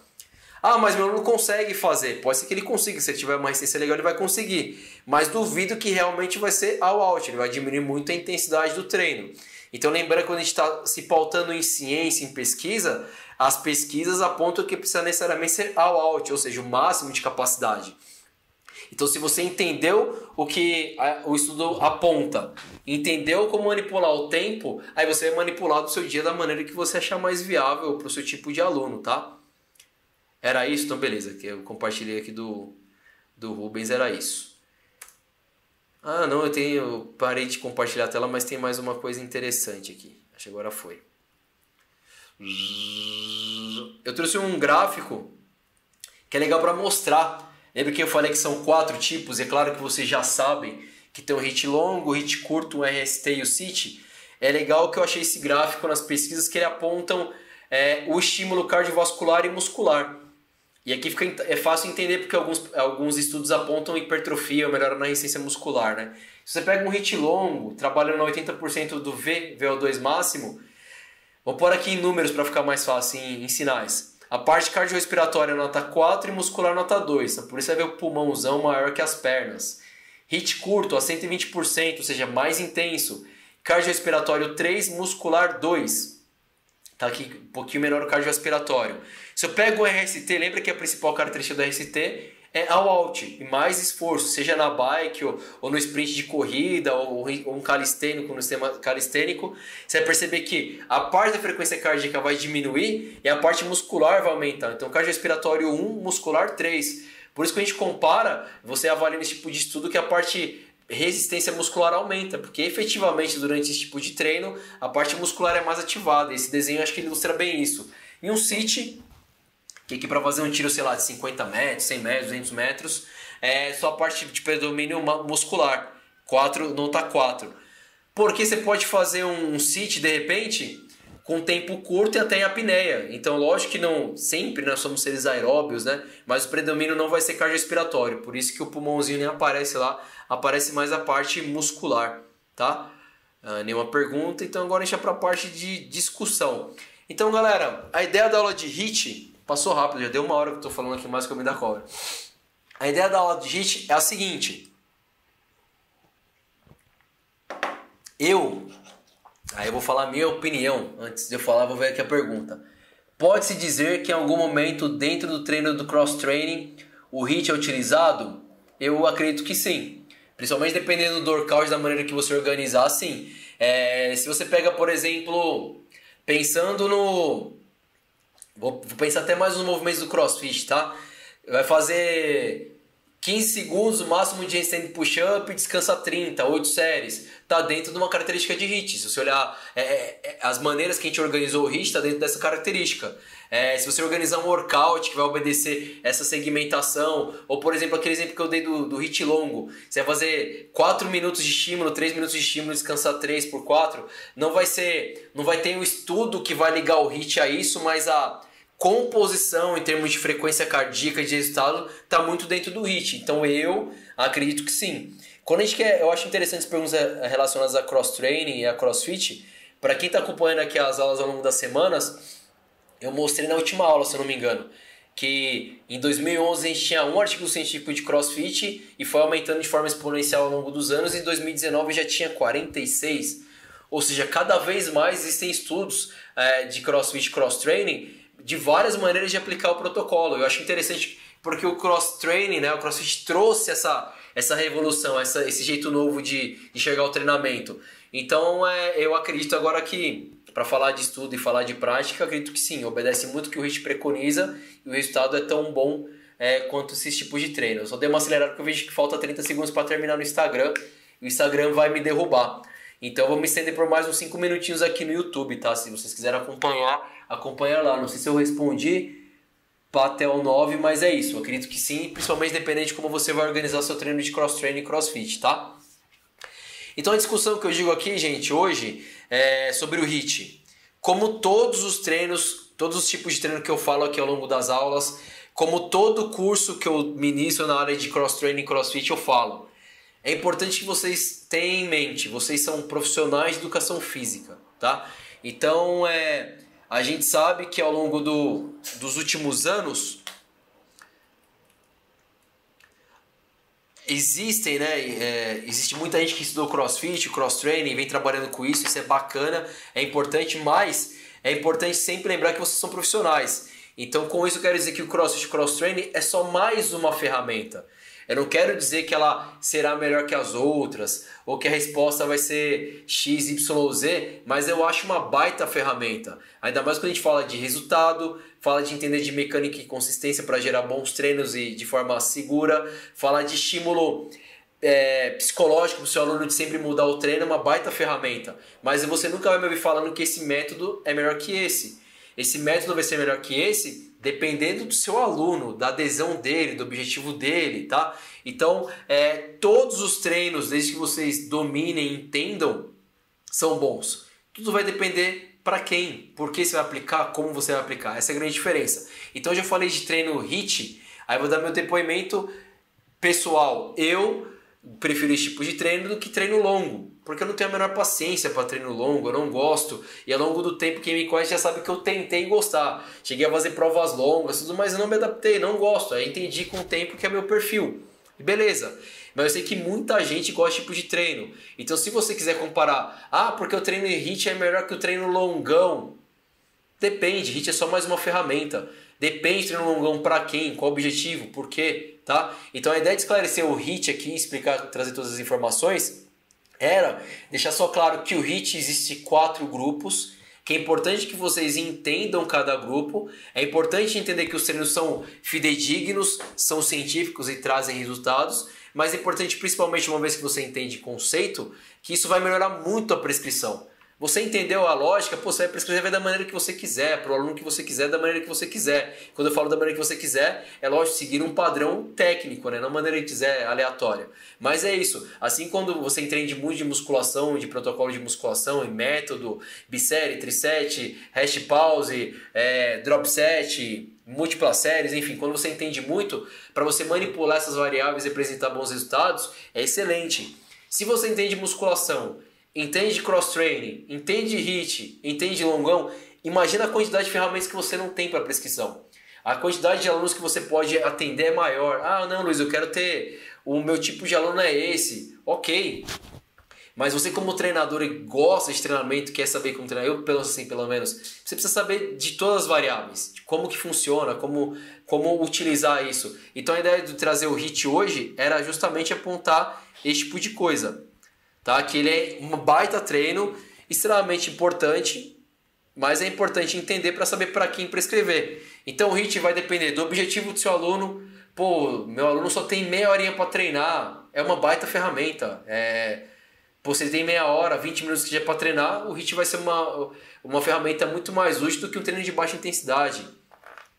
Ah, mas meu aluno consegue fazer. Pode ser que ele consiga, se ele tiver uma resistência legal ele vai conseguir. Mas duvido que realmente vai ser all out, ele vai diminuir muito a intensidade do treino. Então lembrando que quando a gente está se pautando em ciência, em pesquisa, as pesquisas apontam que precisa necessariamente ser all out, ou seja, o máximo de capacidade. Então se você entendeu o que o estudo aponta, entendeu como manipular o tempo, aí você vai manipular do seu dia da maneira que você achar mais viável para o seu tipo de aluno, tá? Era isso? Então beleza, que eu compartilhei aqui do Rubens, era isso. Ah não, eu parei de compartilhar a tela, mas tem mais uma coisa interessante aqui. Acho que agora foi. Eu trouxe um gráfico que é legal para mostrar. Lembra que eu falei que são 4 tipos? É claro que vocês já sabem que tem o HIIT longo, o HIIT curto, o RST e o CIT. É legal que eu achei esse gráfico nas pesquisas que ele apontam o estímulo cardiovascular e muscular. E aqui é fácil entender porque alguns estudos apontam hipertrofia ou melhora na resistência muscular, né? Se você pega um HIIT longo, trabalhando 80% do VO2 máximo, vou pôr aqui em números para ficar mais fácil, em sinais. A parte cardiorrespiratória nota 4 e muscular nota 2, então por isso você vai ver o pulmãozão maior que as pernas. HIIT curto a 120%, ou seja, mais intenso. Cardiorrespiratório 3, muscular 2. Tá aqui um pouquinho menor o cardiorrespiratório. Se eu pego o RST, lembra que a principal característica do RST é all out e mais esforço, seja na bike ou no sprint de corrida ou um calistênico, no sistema calistênico. Você vai perceber que a parte da frequência cardíaca vai diminuir e a parte muscular vai aumentar. Então cardiorrespiratório 1, muscular 3. Por isso que a gente compara, você avalia nesse tipo de estudo que a parte resistência muscular aumenta, porque efetivamente durante esse tipo de treino a parte muscular é mais ativada. Esse desenho acho que ilustra bem isso. E um CIT, que aqui para fazer um tiro, sei lá, de 50 metros, 100 metros, 200 metros, é só a parte de predomínio muscular, 4, nota 4. Porque você pode fazer um CIT de repente com tempo curto e até em apneia. Então lógico que não sempre nós somos seres aeróbios, né? Mas o predomínio não vai ser cardiorrespiratório, por isso que o pulmãozinho nem aparece lá, aparece mais a parte muscular, tá? Nenhuma pergunta, então agora a gente vai para a parte de discussão. Então galera, a ideia da aula de HIIT, passou rápido, já deu 1 hora que eu estou falando aqui mais que eu me dá cobra. A ideia da aula de HIIT é a seguinte. Aí eu vou falar a minha opinião. Antes de eu falar, vou ver aqui a pergunta. Pode-se dizer que em algum momento dentro do treino do cross-training o HIIT é utilizado? Eu acredito que sim. Principalmente dependendo do workout, da maneira que você organizar, sim. Se você pega, por exemplo, pensando no... Vou pensar até mais nos movimentos do CrossFit, tá? Vai fazer 15 segundos, o máximo de handstand push-up, descansa 30, 8 séries. Tá dentro de uma característica de HIIT. Se você olhar as maneiras que a gente organizou o HIIT, está dentro dessa característica. Se você organizar um workout que vai obedecer essa segmentação, ou por exemplo, aquele exemplo que eu dei do HIIT longo, você vai fazer 4 minutos de estímulo, 3 minutos de estímulo, descansar 3 por 4, não vai ter um estudo que vai ligar o HIIT a isso, mas a composição em termos de frequência cardíaca e de resultado está muito dentro do HIIT. Então eu acredito que sim. Quando a gente eu acho interessante as perguntas relacionadas a cross-training e a crossfit. Para quem está acompanhando aqui as aulas ao longo das semanas, eu mostrei na última aula, se eu não me engano, que em 2011 a gente tinha um artigo científico de crossfit e foi aumentando de forma exponencial ao longo dos anos, e em 2019 já tinha 46. Ou seja, cada vez mais existem estudos de crossfit e cross-training de várias maneiras de aplicar o protocolo. Eu acho interessante porque o cross-training, né, o crossfit trouxe essa revolução, esse jeito novo de enxergar o treinamento. Então eu acredito agora que, para falar de estudo e falar de prática, acredito que sim, obedece muito o que o HIIT preconiza e o resultado é tão bom quanto esses tipos de treino. Eu só dei uma acelerada porque eu vejo que falta 30 segundos para terminar no Instagram e o Instagram vai me derrubar. Então eu vou me estender por mais uns 5 minutinhos aqui no YouTube, tá? Se vocês quiserem acompanhar lá. Não sei se eu respondi até o 9, mas é isso. Eu acredito que sim, principalmente dependendo de como você vai organizar seu treino de cross-training e crossfit, tá? Então a discussão que eu digo aqui, gente, hoje é sobre o HIIT. Como todos os treinos, todos os tipos de treino que eu falo aqui ao longo das aulas, como todo curso que eu ministro na área de cross-training e crossfit eu falo. É importante que vocês tenham em mente, vocês são profissionais de educação física, tá? Então, a gente sabe que ao longo dos últimos anos, existe muita gente que estudou crossfit, cross-training, vem trabalhando com isso é bacana, é importante, mas é importante sempre lembrar que vocês são profissionais. Então, com isso eu quero dizer que o crossfit, cross-training é só mais uma ferramenta. Eu não quero dizer que ela será melhor que as outras, ou que a resposta vai ser X, Y ou Z, mas eu acho uma baita ferramenta. Ainda mais quando a gente fala de resultado, fala de entender de mecânica e consistência para gerar bons treinos e de forma segura, fala de estímulo psicológico para o seu aluno de sempre mudar o treino, é uma baita ferramenta. Mas você nunca vai me ouvir falando que esse método é melhor que esse. Esse método vai ser melhor que esse dependendo do seu aluno, da adesão dele, do objetivo dele, tá? Então, todos os treinos, desde que vocês dominem e entendam, são bons. Tudo vai depender para quem, por que você vai aplicar, como você vai aplicar. Essa é a grande diferença. Então, eu já falei de treino HIIT, aí eu vou dar meu depoimento pessoal. Eu prefiro esse tipo de treino do que treino longo, porque eu não tenho a menor paciência para treino longo, eu não gosto, e ao longo do tempo quem me conhece já sabe que eu tentei gostar, cheguei a fazer provas longas, tudo, mas eu não me adaptei, não gosto, aí entendi com o tempo que é meu perfil, e beleza, mas eu sei que muita gente gosta desse tipo de treino, então se você quiser comparar, porque o treino em HIIT é melhor que o treino longão, depende, HIIT é só mais uma ferramenta. Depende de treino longão para quem, qual o objetivo, por quê, tá? Então a ideia de esclarecer o HIIT aqui, explicar, trazer todas as informações, era deixar só claro que o HIIT existe 4 grupos, que é importante que vocês entendam cada grupo, é importante entender que os treinos são fidedignos, são científicos e trazem resultados, mas é importante principalmente uma vez que você entende conceito, que isso vai melhorar muito a prescrição. Você entendeu a lógica? Você vai prescrever da maneira que você quiser, para o aluno que você quiser, da maneira que você quiser. Quando eu falo da maneira que você quiser, é lógico seguir um padrão técnico, né? Não maneira que quiser, aleatória. Mas é isso. Assim, quando você entende muito de musculação, de protocolo de musculação, em método, bissérie, trisete, hash pause, drop set, múltiplas séries, enfim, quando você entende muito, para você manipular essas variáveis e apresentar bons resultados, é excelente. Se você entende musculação, entende cross-training, entende HIIT, entende longão, imagina a quantidade de ferramentas que você não tem para prescrição. A quantidade de alunos que você pode atender é maior. Não, Luiz, eu quero ter... O meu tipo de aluno é esse. Ok. Mas você como treinador e gosta de treinamento, quer saber como treinar, eu penso assim pelo menos, você precisa saber de todas as variáveis, de como que funciona, como utilizar isso. Então a ideia de trazer o HIIT hoje era justamente apontar esse tipo de coisa. Tá? Que ele é um baita treino, extremamente importante, mas é importante entender para saber para quem prescrever. Então o HIIT vai depender do objetivo do seu aluno. Meu aluno só tem meia horinha para treinar, é uma baita ferramenta. Se ele tem meia hora, 20 minutos que já é para treinar, o HIIT vai ser uma ferramenta muito mais útil do que um treino de baixa intensidade.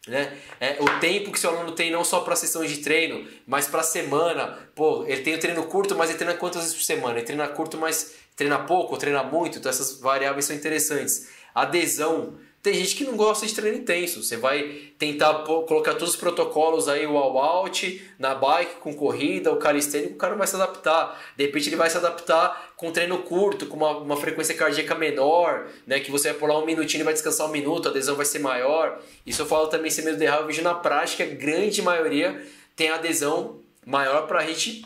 Né? O tempo que seu aluno tem não só para sessões de treino, mas para a semana. Ele tem o treino curto, mas ele treina quantas vezes por semana? Ele treina curto, mas treina pouco, treina muito. Então essas variáveis são interessantes. Adesão. Tem gente que não gosta de treino intenso. Você vai tentar colocar todos os protocolos aí, o all-out, na bike, com corrida, o calistênico, o cara não vai se adaptar. De repente ele vai se adaptar com treino curto, com uma frequência cardíaca menor, né? Que você vai pular um minutinho e vai descansar um minuto, a adesão vai ser maior. Isso eu falo também sem medo de errar. Eu vejo na prática, a grande maioria tem adesão maior para HIIT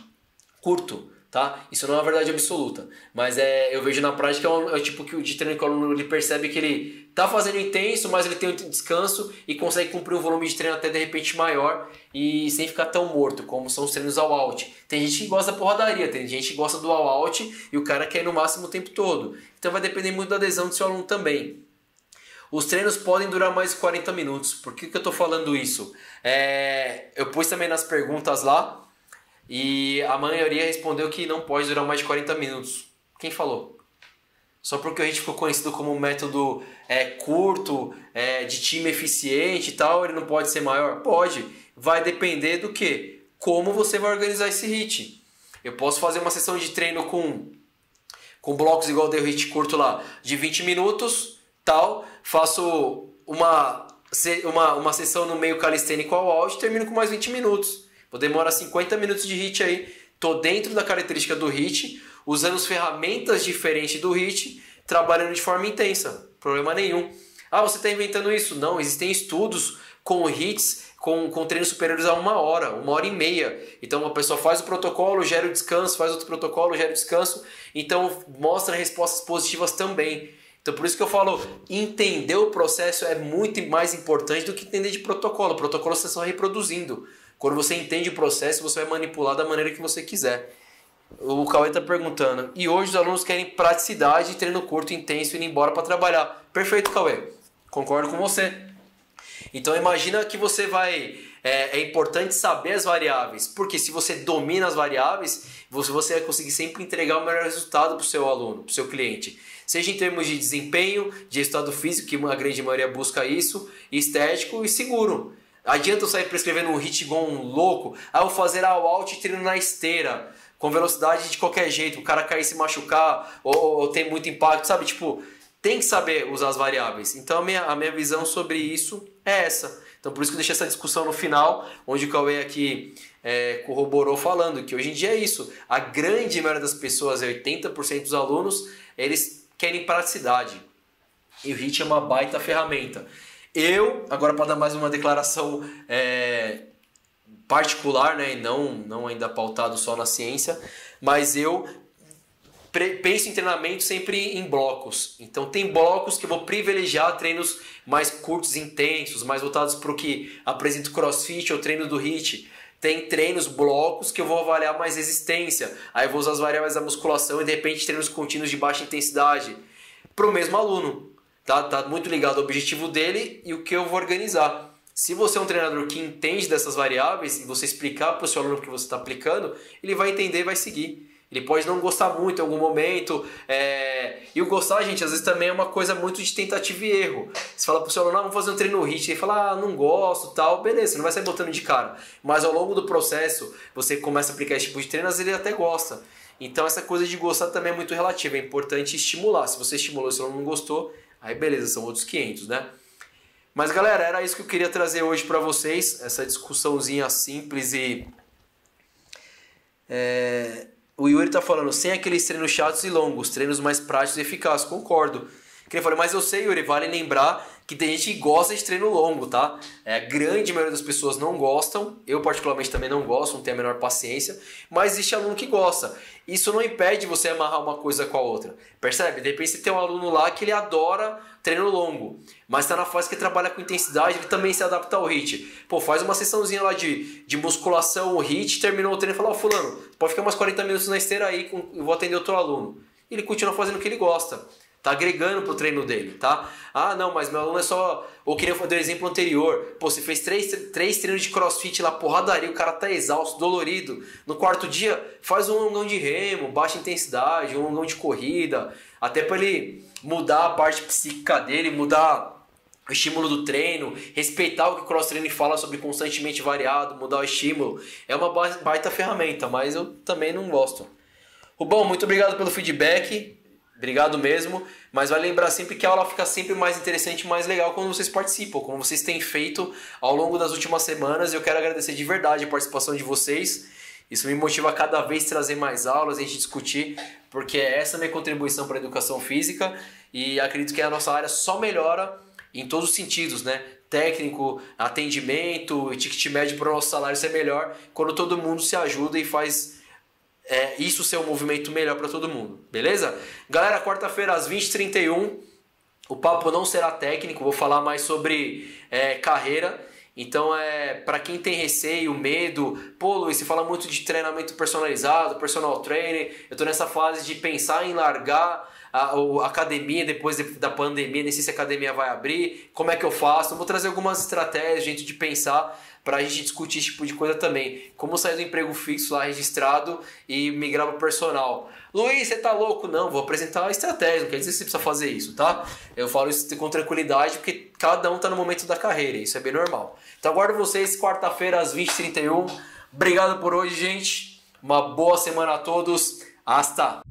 curto. Tá? Isso não é uma verdade absoluta, mas eu vejo na prática é o tipo de treino que o aluno ele percebe que ele está fazendo intenso, mas ele tem um descanso e consegue cumprir um volume de treino até de repente maior e sem ficar tão morto, como são os treinos all out. Tem gente que gosta da porradaria, tem gente que gosta do all out e o cara quer ir no máximo o tempo todo. Então vai depender muito da adesão do seu aluno também. os treinos podem durar mais de 40 minutos. Por que eu tô falando isso? Eu pus também nas perguntas lá e a maioria respondeu que não pode durar mais de 40 minutos. Quem falou? Só porque a gente ficou conhecido como um método curto, de time eficiente e tal, ele não pode ser maior? Pode. Vai depender do quê? Como você vai organizar esse HIIT. Eu posso fazer uma sessão de treino com blocos igual deu HIIT curto lá, de 20 minutos, tal, faço uma sessão no meio calistênico ao auge e termino com mais 20 minutos. Vou demorar 50 minutos de HIIT aí. Tô dentro da característica do HIIT, usando as ferramentas diferentes do HIIT, trabalhando de forma intensa. Problema nenhum. Ah, você está inventando isso? Não, existem estudos com HIITs, com treinos superiores a 1 hora e meia. Então a pessoa faz o protocolo, gera o descanso, faz outro protocolo, gera o descanso. Então mostra respostas positivas também. Então por isso que eu falo, entender o processo é muito mais importante do que entender de protocolo. O protocolo você só reproduzindo. Quando você entende o processo, você vai manipular da maneira que você quiser. O Cauê está perguntando, e hoje os alunos querem praticidade, treino curto, intenso e ir embora para trabalhar. Perfeito, Cauê. Concordo com você. Então imagina que você vai... É importante saber as variáveis, porque se você domina as variáveis, você vai conseguir sempre entregar o melhor resultado para o seu aluno, para o seu cliente. Seja em termos de desempenho, de resultado físico, que a grande maioria busca isso, estético e seguro. Adianta eu sair prescrevendo um HIIT igual um louco, eu vou fazer all out e treino na esteira, com velocidade de qualquer jeito, o cara cair e se machucar, ou tem muito impacto, sabe? Tipo, tem que saber usar as variáveis. Então a minha visão sobre isso é essa. Então por isso que eu deixei essa discussão no final, onde o Cauê aqui corroborou falando que hoje em dia é isso. A grande maioria das pessoas, 80% dos alunos, eles querem praticidade. E o HIIT é uma baita ferramenta. Agora para dar mais uma declaração particular, né, e não ainda pautado só na ciência, mas eu penso em treinamento sempre em blocos. Então tem blocos que eu vou privilegiar treinos mais curtos, intensos, mais voltados para o que apresento CrossFit ou treino do HIIT. Tem treinos, blocos que eu vou avaliar mais resistência. Aí eu vou usar as variáveis da musculação e de repente treinos contínuos de baixa intensidade para o mesmo aluno. Tá muito ligado ao objetivo dele e o que eu vou organizar. Se você é um treinador que entende dessas variáveis e você explicar para o seu aluno o que você está aplicando, ele vai entender e vai seguir. Ele pode não gostar muito em algum momento. E o gostar, gente, às vezes também é uma coisa muito de tentativa e erro. Você fala pro seu aluno, vamos fazer um treino HIIT. Ele fala, não gosto, tal. Beleza, você não vai sair botando de cara. Mas ao longo do processo, você começa a aplicar esse tipo de treino, às vezes ele até gosta. Então essa coisa de gostar também é muito relativa. É importante estimular. Se você estimulou e o seu aluno não gostou, aí beleza, são outros 500, né? Mas galera, era isso que eu queria trazer hoje para vocês. Essa discussãozinha simples e... O Yuri tá falando, sem aqueles treinos chatos e longos, treinos mais práticos e eficazes. Concordo. Que ele falou, mas eu sei, Yuri, vale lembrar que tem gente que gosta de treino longo, tá? A grande maioria das pessoas não gostam, eu particularmente também não gosto, não tenho a menor paciência, mas existe aluno que gosta. Isso não impede você amarrar uma coisa com a outra, percebe? De repente você tem um aluno lá que ele adora treino longo, mas está na fase que trabalha com intensidade, ele também se adapta ao HIIT. Pô, faz uma sessãozinha lá de musculação, o HIIT, terminou o treino e fala, fulano, pode ficar umas 40 minutos na esteira aí, eu vou atender outro aluno. Ele continua fazendo o que ele gosta. Tá agregando pro treino dele, tá? Ah, não, mas meu aluno é só... Ou queria fazer o exemplo anterior. Pô, você fez três treinos de crossfit lá, porradaria, o cara tá exausto, dolorido. No quarto dia, faz um longão de remo, baixa intensidade, um longão de corrida. Até para ele mudar a parte psíquica dele, mudar o estímulo do treino, respeitar o que o cross-training fala sobre constantemente variado, mudar o estímulo. É uma baita ferramenta, mas eu também não gosto. Rubão, muito obrigado pelo feedback. Obrigado mesmo, mas vai lembrar sempre que a aula fica sempre mais interessante e mais legal quando vocês participam, como vocês têm feito ao longo das últimas semanas. Eu quero agradecer de verdade a participação de vocês. Isso me motiva a cada vez trazer mais aulas, a gente discutir, porque essa é a minha contribuição para a educação física e acredito que a nossa área só melhora em todos os sentidos, né? Técnico, atendimento, ticket médio para o nosso salário ser melhor quando todo mundo se ajuda e faz... isso ser um movimento melhor para todo mundo, beleza? Galera, quarta-feira às 20h31, o papo não será técnico, vou falar mais sobre carreira. Então, para quem tem receio, medo, pô, Luiz, você fala muito de treinamento personalizado, personal trainer, eu tô nessa fase de pensar em largar a academia depois da pandemia, nem sei se a academia vai abrir, como é que eu faço. Eu vou trazer algumas estratégias, gente, de pensar para a gente discutir esse tipo de coisa também. Como sair do emprego fixo lá registrado e migrar para o personal. Luiz, você tá louco? Não, vou apresentar a estratégia, não quer dizer que você precisa fazer isso, tá? Eu falo isso com tranquilidade porque cada um tá no momento da carreira, isso é bem normal. Então aguardo vocês quarta-feira às 20h31. Obrigado por hoje, gente. Uma boa semana a todos. Hasta!